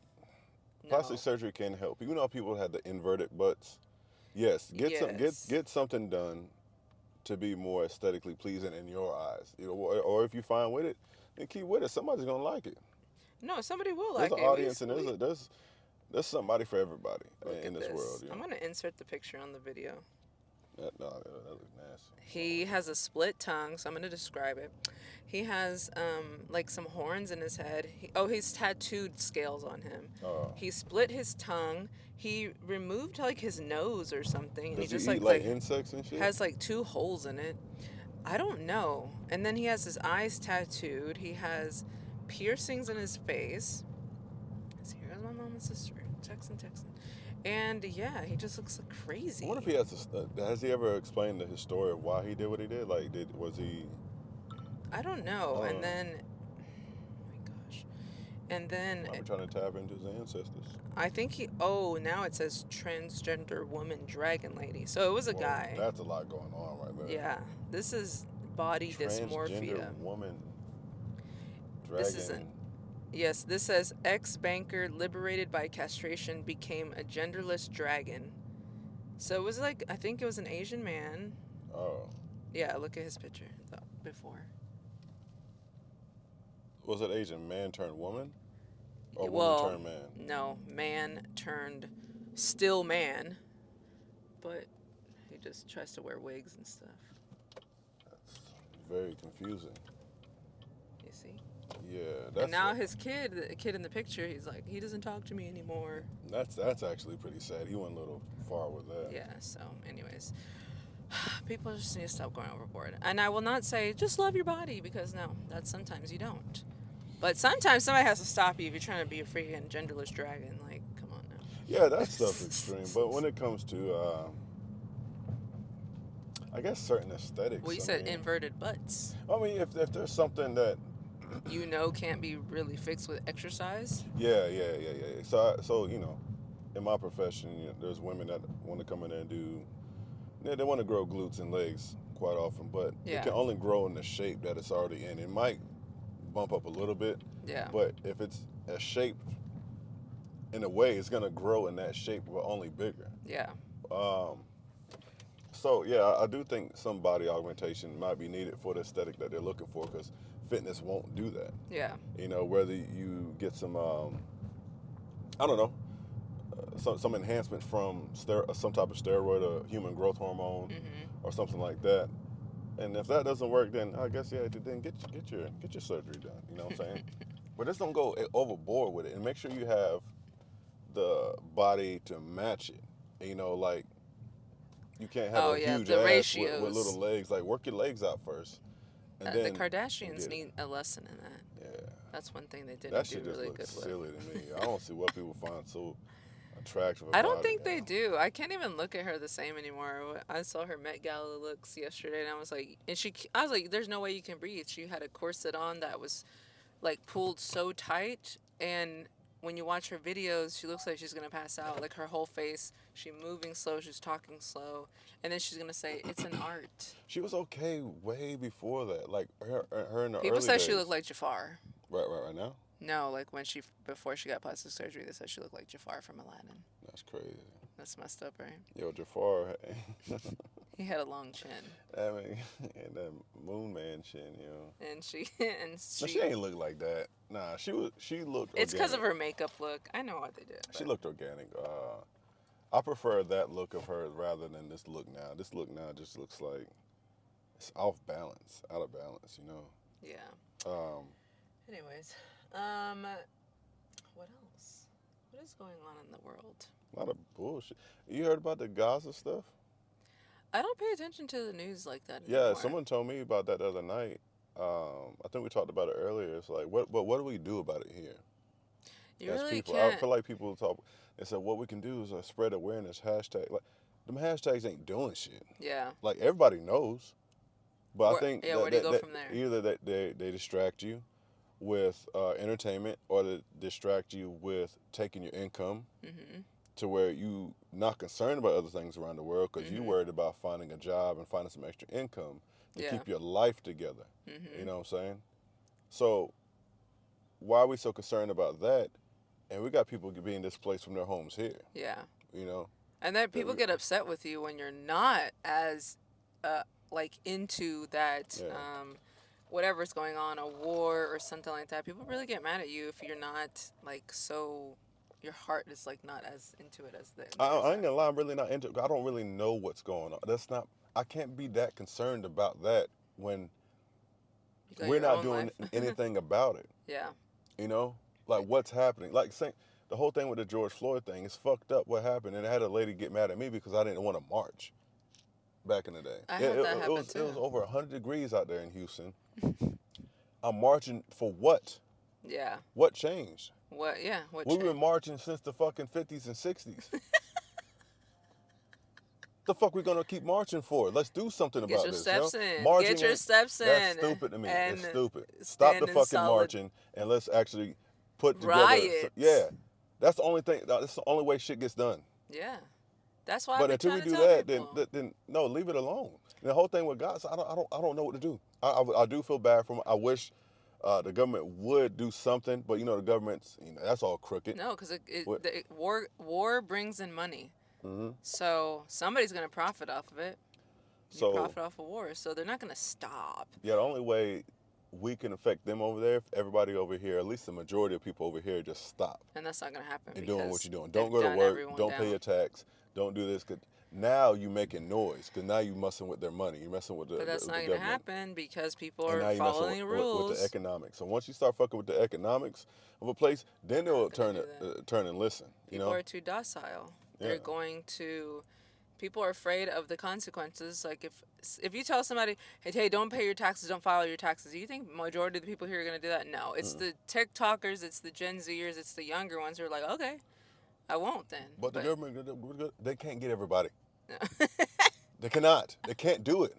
B: plastic
A: no.
B: surgery can help. You know, people had the inverted butts. Yes,
A: Yes.
B: get something done to be more aesthetically pleasing in your eyes. You know, or if you find with it, then keep with it. Somebody's gonna like it.
A: No, somebody will
B: There's
A: like
B: an
A: it.
B: audience, and there's somebody for everybody
A: Look
B: in
A: at
B: this
A: this.
B: world. You
A: I'm
B: know,
A: gonna insert the picture on the video.
B: that looks nasty.
A: He has a split tongue, so I'm gonna describe it. He has like some horns in his head. He's tattooed scales on him.
B: Oh,
A: He split his tongue. He removed like his nose or something, and he
B: does he
A: just
B: eat like insects and shit?
A: has like two holes in it. I don't know. And then he has his eyes tattooed. He has piercings in his face. So here's my mom and sister texting. And yeah, he just looks like crazy.
B: I wonder if he has he ever explained his story of why he did what he did? Like, was he?
A: I don't know.
B: I don't
A: And
B: know.
A: then, oh my gosh. And then
B: Might be trying to tap into his ancestors.
A: I think now it says transgender woman dragon lady. So it was a
B: Whoa,
A: guy.
B: That's a lot going on right there.
A: Yeah. This is body
B: Transgender
A: dysmorphia.
B: woman
A: This isn't.
B: dragon.
A: Yes, this says ex-banker liberated by castration became a genderless dragon. So it was like, I think it was an Asian man.
B: Oh,
A: Yeah, look at his picture before.
B: was it Asian man turned woman, or woman
A: Well,
B: turned man?
A: no, man turned still man, but he just tries to wear wigs and stuff.
B: That's very confusing.
A: You see?
B: Yeah, that's
A: And now his kid, the kid in the picture, he's like, he doesn't talk to me anymore.
B: that's actually pretty sad. He went a little far with that.
A: Yeah, so anyways, people just need to stop going overboard. And I will not say just love your body, because no, that's sometimes you don't. But sometimes somebody has to stop you if you're trying to be a freaking genderless dragon. Like, come on now.
B: Yeah, that stuff's extreme. But when it comes to, I guess certain aesthetics.
A: Well, you said inverted butts.
B: I mean, if there's something that.
A: You know, can't be really fixed with exercise.
B: Yeah. So you know, in my profession, there's women that want to come in there and do. They want to grow glutes and legs quite often, but
A: Yeah.
B: it can only grow in the shape that it's already in. It might bump up a little bit,
A: Yeah.
B: but if it's a shape, in a way, it's gonna grow in that shape, but only bigger.
A: Yeah.
B: So yeah, I do think some body augmentation might be needed for the aesthetic that they're looking for, because fitness won't do that.
A: Yeah.
B: You know, whether you get some, I don't know, some enhancement from some type of steroid or human growth hormone or something like that. And if that doesn't work, then I guess then get your surgery done. You know what I'm saying? But just don't go overboard with it, and make sure you have the body to match it. You know, like you can't have a huge
A: the
B: ass
A: ratios.
B: with little legs. Like, work your legs out first. And
A: The
B: then
A: Kardashians
B: get it.
A: need a lesson in that.
B: Yeah.
A: That's one thing they didn't
B: That
A: do
B: shit just
A: really
B: looks
A: good with.
B: silly to me. I don't see what people find so attractive about
A: I don't
B: it
A: think they
B: now.
A: do. I can't even look at her the same anymore. I saw her Met Gala looks yesterday, and I was like, there's no way you can breathe. She had a corset on that was like pulled so tight, and when you watch her videos, she looks like she's gonna pass out. Like her whole face, she's moving slow, she's talking slow, and then she's gonna say it's an art.
B: She was okay way before that. Like her in the
A: People
B: early
A: said
B: days.
A: she looked like Jafar.
B: Right now.
A: No, like before she got plastic surgery, they said she looked like Jafar from Aladdin.
B: That's crazy.
A: That's messed up, right?
B: Yo, Jafar.
A: He had a long chin,
B: I mean, and that Moon Man chin, you know.
A: and she
B: But she ain't look like that. Nah, she looked.
A: It's because of
B: organic.
A: her makeup look. I know what they did.
B: She
A: but-
B: looked organic. I prefer that look of hers rather than this look now. This look now just looks like it's off balance, out of balance, you know.
A: Yeah.
B: Um,
A: Anyways, what else? What is going on in the world?
B: a lot of bullshit. You heard about the Gaza stuff?
A: I don't pay attention to the news like that
B: Yeah,
A: anymore.
B: someone told me about that the other night. I think we talked about it earlier. It's like, what do we do about it here?
A: You
B: As
A: really
B: people,
A: can't.
B: I feel like people talk. They said what we can do is spread awareness. Hashtag, like them hashtags ain't doing shit.
A: Yeah.
B: Like everybody knows. But I think
A: Where do you go from there?
B: either that they distract you with entertainment, or they distract you with taking your income
A: Mm-hmm.
B: to where you not concerned about other things around the world because you
A: Mm-hmm.
B: worried about finding a job and finding some extra income to
A: Yeah.
B: keep your life together. You
A: Mm-hmm.
B: know what I'm saying? So why are we so concerned about that? And we got people being displaced from their homes here.
A: Yeah.
B: You know,
A: And then
B: that
A: people get upset with you when you're not as, like, into that,
B: yeah.
A: whatever's going on, a war or something like that. People really get mad at you if you're not, like, so, your heart is, like, not as into it as theirs
B: I ain't
A: are.
B: gonna lie, I'm really not into. I don't really know what's going on. That's not. I can't be that concerned about that when
A: You got
B: we're
A: your
B: not
A: own
B: doing
A: life.
B: anything about it.
A: Yeah.
B: You know, like what's happening? Like the whole thing with the George Floyd thing is fucked up. What happened? And I had a lady get mad at me because I didn't want to march back in the day.
A: I
B: It,
A: had
B: it,
A: that
B: it
A: happen
B: was it was
A: too.
B: over 100 degrees out there in Houston. I'm marching for what?
A: Yeah.
B: What changed?
A: What? Yeah. What
B: We've been
A: changed?
B: marching since the fucking 50s and 60s. The fuck we gonna keep marching for? Let's do something
A: Get
B: about
A: your
B: this, yo.
A: steps in. Get
B: Marching
A: your
B: ain't
A: steps
B: that's
A: in,
B: stupid to me. It's
A: and
B: stupid. Stop the
A: stand in
B: fucking
A: solid
B: marching and let's actually put together.
A: riot.
B: Yeah, that's the only thing. That's the only way shit gets done.
A: Yeah. That's why I
B: But
A: be
B: until we
A: trying to
B: do
A: tell
B: that,
A: people.
B: then no, leave it alone. And the whole thing with God, so I don't know what to do. I do feel bad for him. I wish the government would do something, but you know the government's that's all crooked.
A: No, because
B: What?
A: war brings in money.
B: Hmm.
A: So somebody's gonna profit off of it. You
B: So
A: profit off of war, so they're not gonna stop.
B: yeah, the only way we can affect them over there, if everybody over here, at least the majority of people over here, just stop
A: And that's not gonna happen
B: and doing what
A: because
B: you're doing. Don't
A: they've
B: go to
A: done
B: work.
A: everyone
B: Don't pay
A: down.
B: your tax. Don't do this. 'Cause now you making noise because now you messing with their money. You're messing with
A: But that's not
B: the
A: gonna
B: government.
A: happen because people
B: And
A: are
B: now you're messing
A: following the
B: with the
A: rules.
B: economics. So once you start fucking with the economics of a place, then they'll
A: Not gonna do that.
B: turn and listen. You
A: People
B: know?
A: are too docile.
B: Yeah.
A: They're going to. People are afraid of the consequences. Like if you tell somebody, hey, don't pay your taxes, don't file your taxes. Do you think majority of the people here are gonna do that? No. It's
B: Mm.
A: the TikTokers, it's the Gen Zers, it's the younger ones who are like, okay, I won't then.
B: But the
A: But
B: government, they can't get everybody.
A: no.
B: They cannot. They can't do it.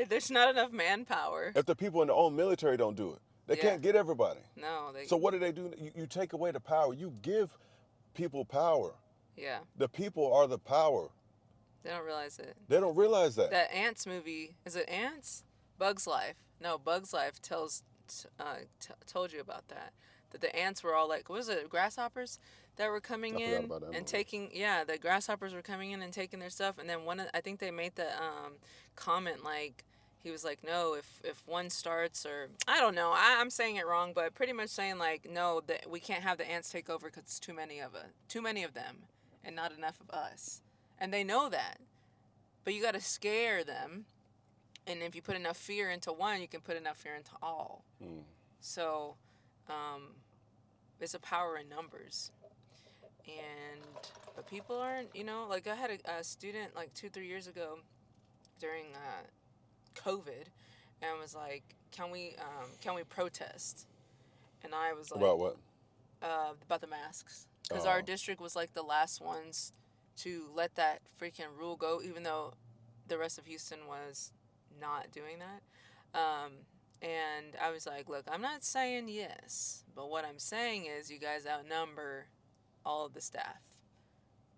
A: There's not enough manpower.
B: If the people in the own military don't do it, they
A: Yeah.
B: can't get everybody.
A: No, they.
B: So what do? You take away the power. You give people power.
A: Yeah,
B: The people are the power.
A: they don't realize it.
B: They don't realize that.
A: That Ants movie, is it Ants? Bugs Life. No, Bugs Life told you about that. That the ants were all like, what was it, grasshoppers that were coming
B: I forgot
A: in
B: about that
A: and
B: movie.
A: taking, yeah, the grasshoppers were coming in and taking their stuff. And then I think they made the comment like, he was like, no, if one starts, or I don't know, I'm saying it wrong, but pretty much saying like, no, that we can't have the ants take over because it's too many of them, and not enough of us, and they know that, but you got to scare them, and if you put enough fear into one, you can put enough fear into all.
B: Mm.
A: So, it's a power in numbers, but people aren't, like I had a student like 2-3 years ago during COVID, and was like, can we protest? And I was like,
B: About what?
A: about the masks, because our
B: Oh.
A: district was like the last ones to let that freaking rule go, even though the rest of Houston was not doing that. And I was like, look, I'm not saying yes, but what I'm saying is you guys outnumber all of the staff.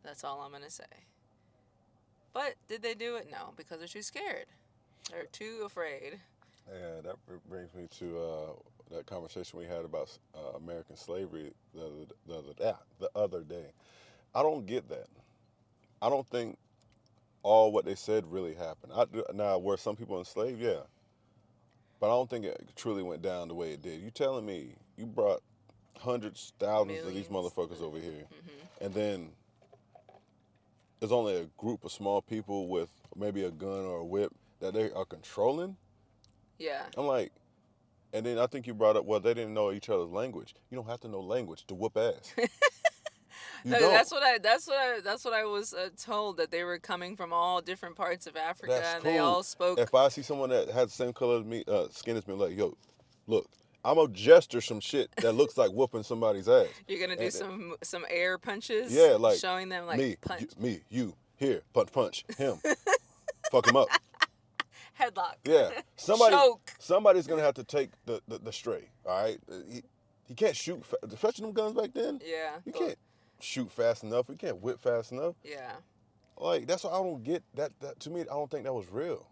A: That's all I'm going to say. But did they do it? No, because they're too scared. They're too afraid.
B: Yeah, that brings me to that conversation we had about American slavery the other day. I don't get that. I don't think all what they said really happened. Now, were some people enslaved? Yeah. But I don't think it truly went down the way it did. You telling me you brought hundreds, thousands of these
A: Millions.
B: motherfuckers over here,
A: Mm-hmm.
B: and then there's only a group of small people with maybe a gun or a whip that they are controlling?
A: Yeah.
B: I'm like, and then I think you brought up, well, they didn't know each other's language. You don't have to know language to whoop ass. You
A: No,
B: don't.
A: that's what I was told, that they were coming from all different parts of Africa,
B: That's
A: and
B: cool.
A: they all spoke.
B: If I see someone that has the same color as me, skin as me, like, yo, look, I'm a gesture some shit that looks like whooping somebody's ass.
A: You're gonna do some air punches.
B: Yeah, like
A: showing them like
B: me,
A: punch.
B: you, here, punch, him, fuck him up.
A: Headlock.
B: Yeah,
A: Choke.
B: somebody's gonna have to take the stray. All right, he can't shoot, especially them guns back then.
A: Yeah.
B: You can't shoot fast enough. You can't whip fast enough.
A: Yeah.
B: Like that's why I don't get that. That to me, I don't think that was real.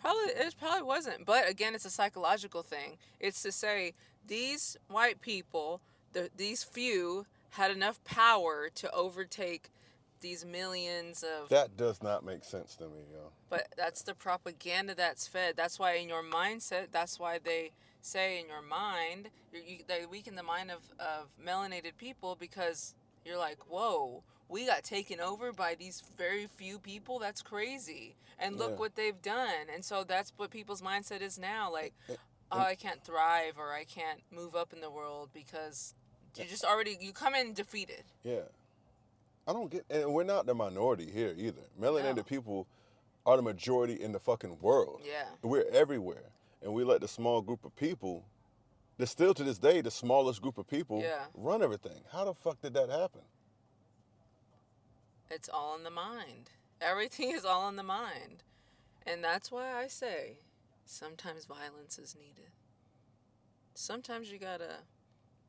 A: It probably wasn't. But again, it's a psychological thing. It's to say these white people, these few, had enough power to overtake these millions of.
B: That does not make sense to me, yo.
A: But that's the propaganda that's fed. That's why in your mindset, that's why they say in your mind, they weaken the mind of melanated people because you're like, whoa, we got taken over by these very few people. That's crazy. And look
B: Yeah.
A: what they've done. And so that's what people's mindset is now. Like,
B: And-
A: oh, I can't thrive or I can't move up in the world because you come in defeated.
B: Yeah, I don't get, and we're not the minority here either. Melanated
A: No.
B: people are the majority in the fucking world.
A: Yeah.
B: We're everywhere, and we let the small group of people, that's still to this day the smallest group of people,
A: Yeah.
B: run everything. How the fuck did that happen?
A: It's all in the mind. Everything is all in the mind. And that's why I say sometimes violence is needed. Sometimes you gotta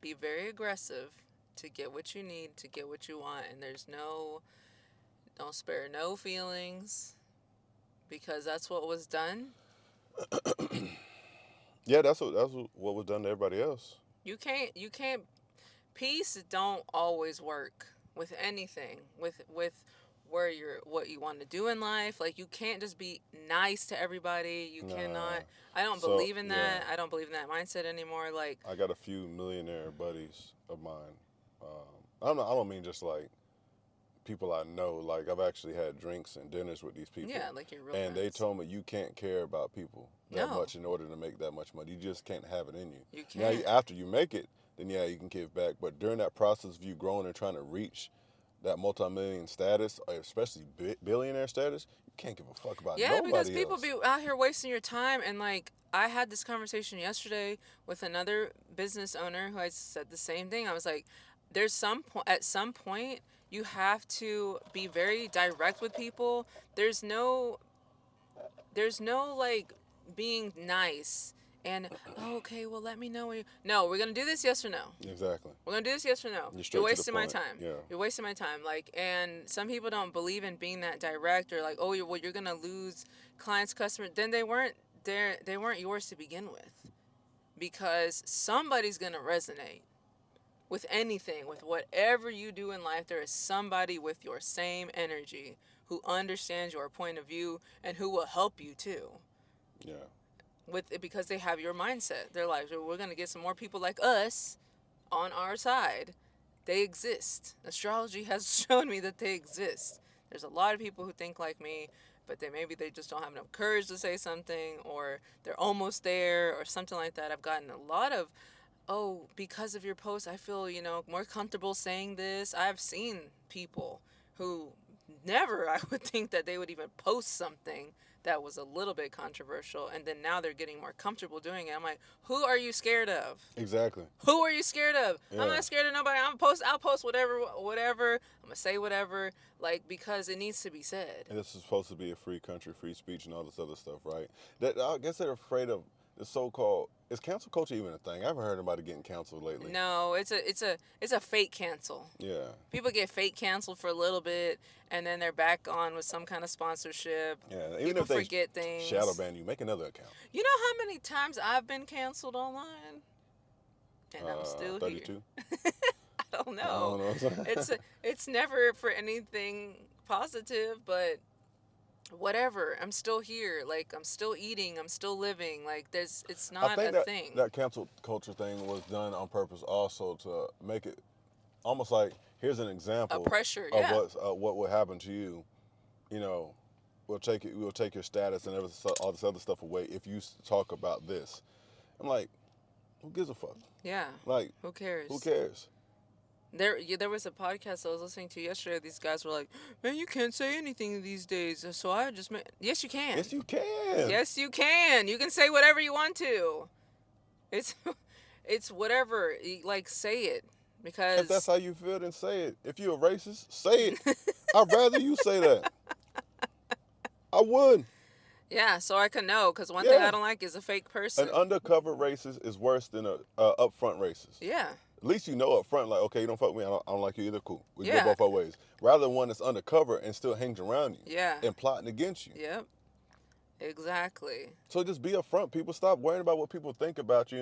A: be very aggressive to get what you need, to get what you want. And don't spare no feelings because that's what was done.
B: Yeah, that's what was done to everybody else.
A: You can't, peace don't always work with anything, with what you want to do in life. Like you can't just be nice to everybody. You
B: Nah.
A: cannot. I don't
B: So,
A: believe in that.
B: yeah.
A: I don't believe in that mindset anymore. Like
B: I got a few millionaire buddies of mine. I don't mean just like people I know. Like I've actually had drinks and dinners with these people.
A: yeah, like you're real
B: And they
A: friends.
B: told me you can't care about people that
A: No.
B: much in order to make that much money. You just can't have it in you.
A: You
B: Now,
A: can't.
B: after you make it, then yeah, you can give back. But during that process of you growing and trying to reach that multi-million status, or especially billionaire status, you can't give a fuck about
A: Yeah,
B: nobody
A: because people
B: else.
A: be out here wasting your time. And like I had this conversation yesterday with another business owner who I said the same thing. I was like, at some point you have to be very direct with people. There's no like being nice and okay, well let me know when no, we're gonna do this, yes or no.
B: Exactly.
A: We're gonna do this, yes or no.
B: You're straight
A: You're
B: to the
A: wasting my
B: point.
A: time.
B: Yeah.
A: You're wasting my time. Like, and some people don't believe in being that direct or like, oh, you're gonna lose clients, customers. Then they weren't there. They weren't yours to begin with, because somebody's gonna resonate with anything, with whatever you do in life. There is somebody with your same energy who understands your point of view and who will help you too.
B: Yeah.
A: With it, because they have your mindset. They're like, we're gonna get some more people like us on our side. They exist. Astrology has shown me that they exist. There's a lot of people who think like me, but maybe they just don't have enough courage to say something, or they're almost there, or something like that. I've gotten a lot of, oh, because of your post, I feel more comfortable saying this. I've seen people who never I would think that they would even post something that was a little bit controversial, and then now they're getting more comfortable doing it. I'm like, who are you scared of?
B: Exactly.
A: Who are you scared of?
B: Yeah.
A: I'm not scared of nobody. I'll post whatever. I'm gonna say whatever, like, because it needs to be said.
B: And this is supposed to be a free country, free speech, and all this other stuff, right? That I guess they're afraid of the so-called. Is cancel culture even a thing? I haven't heard anybody getting canceled lately.
A: No, it's a fake cancel.
B: Yeah.
A: People get fake canceled for a little bit, and then they're back on with some kind of sponsorship.
B: Yeah. Even
A: People
B: if they
A: forget things.
B: shadow ban you, make another account.
A: You know how many times I've been canceled online, and I'm still
B: 32?
A: here. I don't know.
B: I don't know.
A: It's never for anything positive, but whatever. I'm still here. Like, I'm still eating. I'm still living. Like, it's not
B: I think
A: a thing.
B: that cancel culture thing was done on purpose also to make it almost like, here's an example
A: A pressure,
B: of
A: yeah.
B: what would happen to you. You know, we'll take your status and all this other stuff away if you talk about this. I'm like, who gives a fuck?
A: Yeah.
B: Like,
A: Who cares?
B: who cares?
A: There was a podcast I was listening to yesterday. These guys were like, "Man, you can't say anything these days." So I just yes, you can.
B: Yes, you can.
A: Yes, you can. You can say whatever you want to. It's whatever. Like, say it, because
B: If that's how you feel, then say it. If you're a racist, say it. I'd rather you say that. I would.
A: Yeah, so I can know, because one thing I
B: Yeah.
A: don't like is a fake
B: An
A: person.
B: undercover racist is worse than a upfront racist.
A: Yeah,
B: At least you know up front, like, okay, you don't fuck with me, I don't like you either, cool. We can go
A: yeah,
B: both our ways. Rather than one that's undercover and still hangs around you
A: yeah,
B: and plotting against you.
A: yep, exactly.
B: So just be upfront. People stop worrying about what people think about you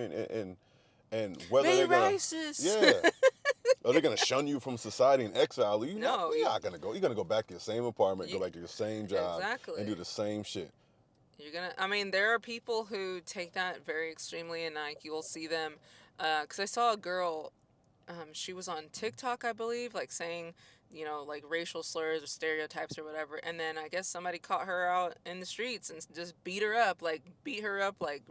B: and whether
A: Be
B: they're gonna,
A: racist.
B: yeah, are they gonna shun you from society and exile you?
A: No,
B: You're not gonna go. You're gonna go back to your same apartment, go
A: you
B: back to your same job, and do
A: exactly.
B: the same shit.
A: You're gonna. I mean, there are people who take that very extremely, and like you will see them. Because I saw a girl. She was on TikTok, I believe, like saying, like racial slurs or stereotypes or whatever. And then I guess somebody caught her out in the streets and just beat her up like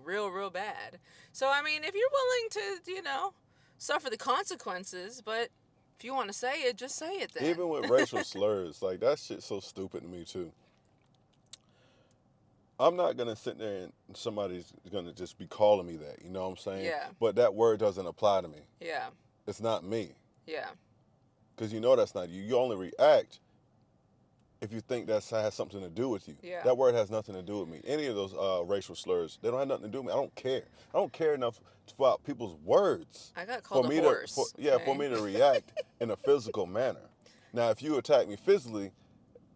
A: real, real bad. So I mean, if you're willing to, suffer the consequences, but if you want to say it, just say it then.
B: Even with racial slurs, like that shit's so stupid to me too. I'm not gonna sit there and somebody's gonna just be calling me that. You know what I'm saying?
A: Yeah,
B: But that word doesn't apply to me.
A: yeah,
B: It's not me.
A: yeah,
B: Because you know that's not you. You only react if you think that has something to do with you.
A: yeah.
B: That word has nothing to do with me. Any of those racial slurs, they don't have nothing to do with me. I don't care. I don't care enough about people's words
A: I got
B: for
A: called a
B: me
A: horse.
B: for
A: Okay.
B: me to react in a physical manner. Now, if you attack me physically,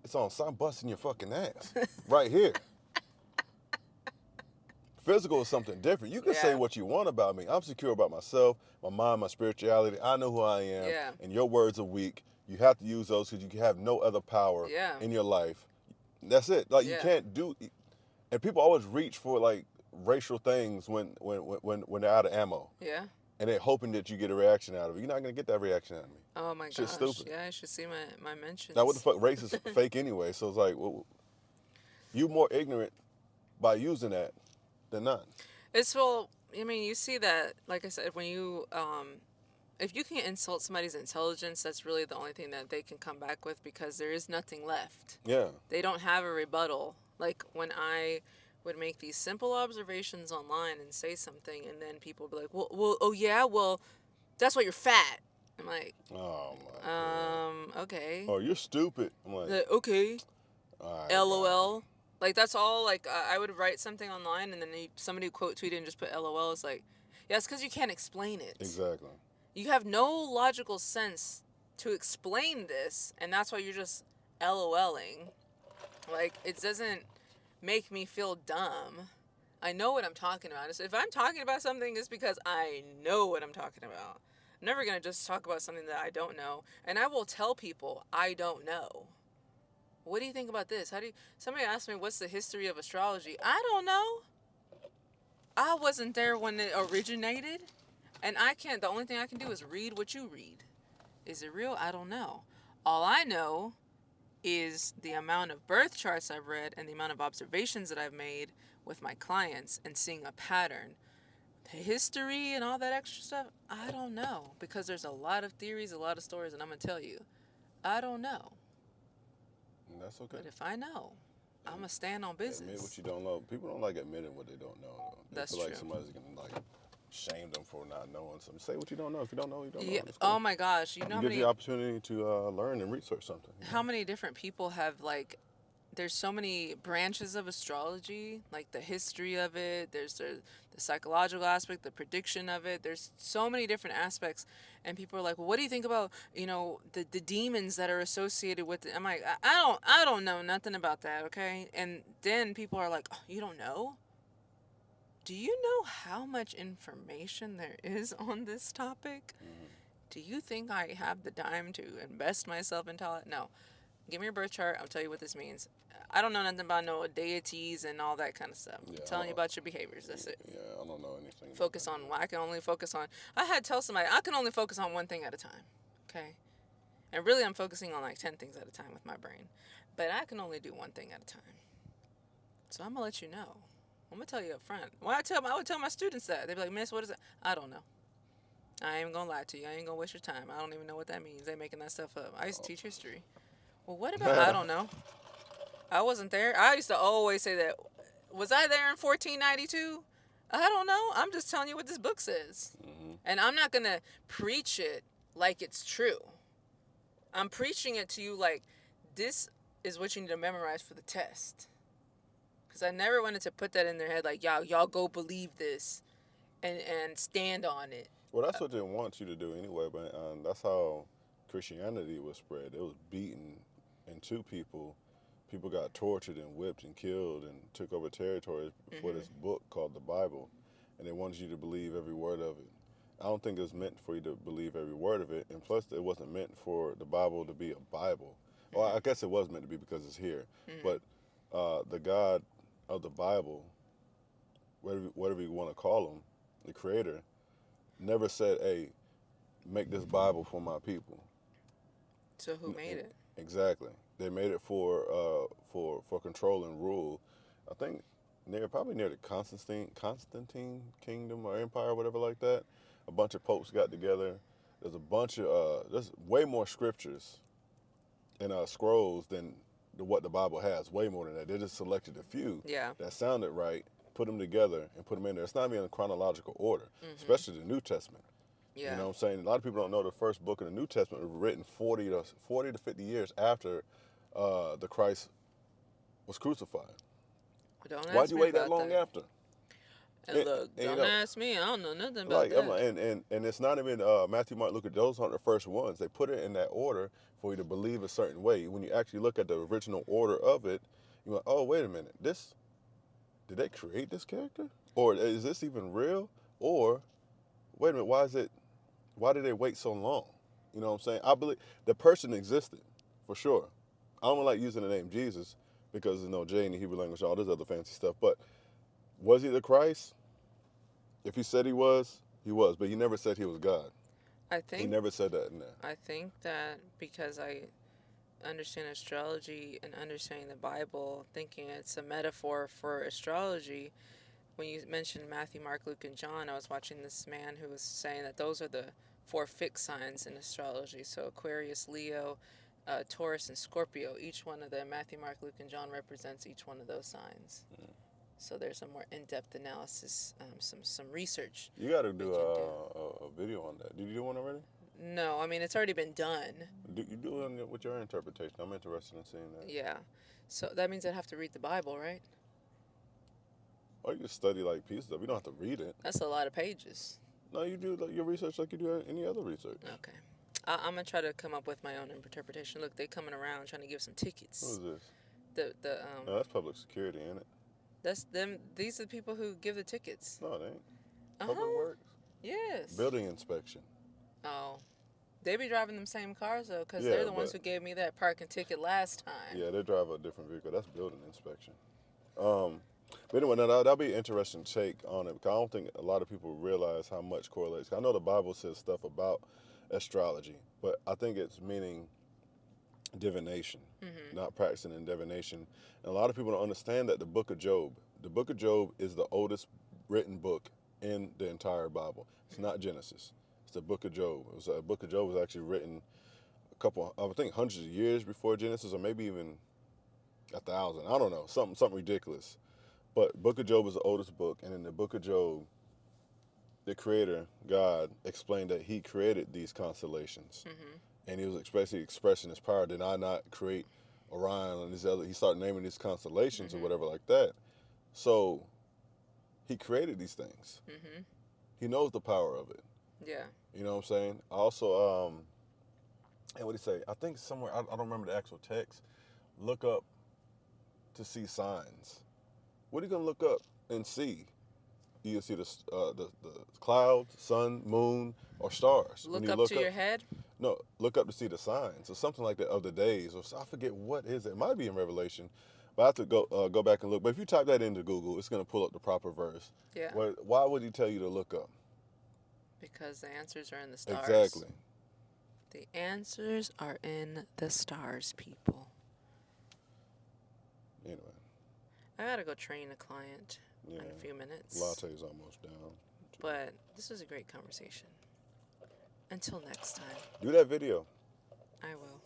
B: it's on. So I'm busting your fucking ass right here. Physical is something different. You can say
A: Yeah,
B: what you want about me. I'm secure about myself, my mind, my spirituality. I know who I am,
A: yeah,
B: and your words are weak. You have to use those because you have no other power
A: yeah,
B: in your life. That's it. Like you
A: yeah,
B: can't do, and people always reach for like racial things when they're out of ammo,
A: yeah.
B: and they're hoping that you get a reaction out of it. You're not gonna get that reaction out of me.
A: Oh my
B: Shit's
A: gosh.
B: stupid.
A: Yeah, I should see my
B: Now what the
A: mentions.
B: fuck? Race is fake anyway. So it's like, well, you more ignorant by using that than not.
A: It's well, I mean, you see that, like I said, when if you can insult somebody's intelligence, that's really the only thing that they can come back with because there is nothing left.
B: Yeah.
A: They don't have a rebuttal. Like when I would make these simple observations online and say something, and then people would be like, well, oh yeah, well, that's why you're fat. I'm like,
B: Oh my god.
A: okay.
B: Oh, you're stupid. I'm like,
A: Okay,
B: all right, guy.
A: LOL. Like that's all. Like I would write something online, and then somebody would quote tweet it and just put LOL. It's like, yeah, it's because you can't explain it.
B: Exactly.
A: You have no logical sense to explain this, and that's why you're just LOLing. Like it doesn't make me feel dumb. I know what I'm talking about. So if I'm talking about something, it's because I know what I'm talking about. I'm never gonna just talk about something that I don't know, and I will tell people I don't know. What do you think about this? Somebody asked me what's the history of astrology? I don't know. I wasn't there when it originated. And the only thing I can do is read what you read. Is it real? I don't know. All I know is the amount of birth charts I've read and the amount of observations that I've made with my clients and seeing a pattern. The history and all that extra stuff, I don't know. Because there's a lot of theories, a lot of stories, and I'm going to tell you, I don't know.
B: That's okay.
A: But if I know, I'm going to stand on business.
B: Admit what you don't know. People don't like admitting what they don't know. Though. They
A: That's
B: feel like
A: true.
B: somebody's gonna like shame them for not knowing something. Say what you don't know. If you don't know, you don't
A: Yeah.
B: know. It's cool.
A: Oh my gosh. You know how
B: It gives
A: many
B: you the opportunity to learn and research something.
A: how many different people have like there's so many branches of astrology, like the history of it, there's the psychological aspect, the prediction of it. There's so many different aspects, and people are like, well, what do you think about, the demons that are associated with it? I'm like, I don't know nothing about that, okay? And then people are like, oh, you don't know? Do you know how much information there is on this topic?
B: Mm-hmm.
A: Do you think I have the time to invest myself into all that? No. Give me your birth chart. I'll tell you what this means. I don't know nothing about no deities and all that kind of stuff. I'm
B: Yeah,
A: telling you about your behaviors. That's it.
B: Yeah, I don't know anything.
A: Focus on what I can only focus on. I had to tell somebody I can only focus on one thing at a time. Okay? And really, I'm focusing on like 10 things at a time with my brain. But I can only do one thing at a time. So I'm going to let you know. I'm going to tell you up front. I would tell my students that. They'd be like, Miss, what is that? I don't know. I ain't going to lie to you. I ain't going to waste your time. I don't even know what that means. They making that stuff up. I used to teach history. Well, what about, I don't know. I wasn't there. I used to always say that. Was I there in 1492? I don't know. I'm just telling you what this book says.
B: Mm-hmm.
A: And I'm not going to preach it like it's true. I'm preaching it to you like this is what you need to memorize for the test. Because I never wanted to put that in their head, like, y'all go believe this and stand on it.
B: Well, that's what they want you to do anyway, but that's how Christianity was spread. It was beaten into people. People got tortured and whipped and killed and took over territories for this book called the Bible, and they wanted you to believe every word of it. I don't think it's meant for you to believe every word of it, and plus, it wasn't meant for the Bible to be a Bible. Well, I guess it was meant to be because it's here, but the God of the Bible, whatever you want to call him, the Creator, never said, "Hey, make this Bible for my people."
A: So who made it?
B: Exactly. They made it for control and rule. I think probably near the Constantine kingdom or empire, or whatever like that. A bunch of popes got together. There's a bunch of there's way more scriptures and scrolls than what the Bible has. Way more than that. They just selected a few
A: Yeah.
B: that sounded right, put them together, and put them in there. It's not even in chronological order, especially the New Testament.
A: Yeah.
B: You know what I'm saying? A lot of people don't know the first book of the New Testament was written 40 to 50 years after the Christ was crucified.
A: Don't ask
B: Why'd you
A: me
B: wait that
A: about
B: long after?
A: And look,
B: And,
A: don't
B: you know,
A: ask me. I don't know nothing about
B: like,
A: that.
B: and it's not even Matthew, Mark, Luke. Those aren't the first ones. They put it in that order for you to believe a certain way. When you actually look at the original order of it, you're like, oh, wait a minute. Did they create this character? Or is this even real? Or, wait a minute, why did they wait so long? You know what I'm saying? I believe the person existed, for sure. I don't like using the name Jesus because there's no J in the Hebrew language, all this other fancy stuff. But was he the Christ? If he said he was, he was. But he never said he was God.
A: I
B: He
A: think
B: never said that in there.
A: I think that because I understand astrology and understanding the Bible, thinking it's a metaphor for astrology. When you mentioned Matthew, Mark, Luke, and John, I was watching this man who was saying that those are the four fixed signs in astrology. So Aquarius, Leo, Taurus, and Scorpio. Each one of them, Matthew, Mark, Luke, and John, represents each one of those signs. So there's a more in-depth analysis, some research.
B: You got to do
A: we can
B: a video on that. Did you do one already?
A: No, I mean, it's already been done.
B: You do it with your interpretation. I'm interested in seeing that.
A: Yeah. So that means I'd have to read the Bible, right?
B: Or you can study like pieces of it. You don't have to read it.
A: That's a lot of pages.
B: No, you do your research like you do any other research.
A: Okay. I'm going to try to come up with my own interpretation. Look, they coming around trying to give some tickets.
B: Who is this?
A: The
B: No, that's public security, ain't it?
A: That's them. These are the people who give the tickets.
B: No, it ain't.
A: Uh-huh.
B: Public Works?
A: Yes.
B: Building inspection.
A: Oh. They be driving them same cars, though, because
B: Yeah,
A: they're the ones
B: but-
A: who gave me that parking ticket last time.
B: Yeah, they drive a different vehicle. That's building inspection. But anyway, now that'll be an interesting take on it, because I don't think a lot of people realize how much correlates. I know the Bible says stuff about astrology, but I think it's meaning divination, not practicing in divination. And a lot of people don't understand that the book of Job is the oldest written book in the entire Bible. It's not Genesis. It's the book of Job. The book of Job was actually written I think hundreds of years before Genesis, or maybe even 1,000. I don't know, something ridiculous. But Book of Job is the oldest book, and in the Book of Job, the Creator, God, explained that He created these constellations, and He was expressing His power. Did I not create Orion and these other? He started naming these constellations or whatever like that. So He created these things. He knows the power of it.
A: Yeah.
B: You know what I'm saying? Also, and what did he say? I think somewhere, I don't remember the actual text. Look up to see signs. What are you going to look up and see? You can see the clouds, sun, moon, or stars.
A: Look up to your head?
B: No, look up to see the signs or something like that of the days. Or I forget what is it. It might be in Revelation. But I have to go back and look. But if you type that into Google, it's going to pull up the proper verse.
A: Yeah.
B: Why would he tell you to look up?
A: Because the answers are in the stars.
B: Exactly.
A: The answers are in the stars, people.
B: Anyway.
A: I gotta go train a client in a few minutes.
B: Latte's almost down.
A: But this was a great conversation. Until next time.
B: Do that video.
A: I will.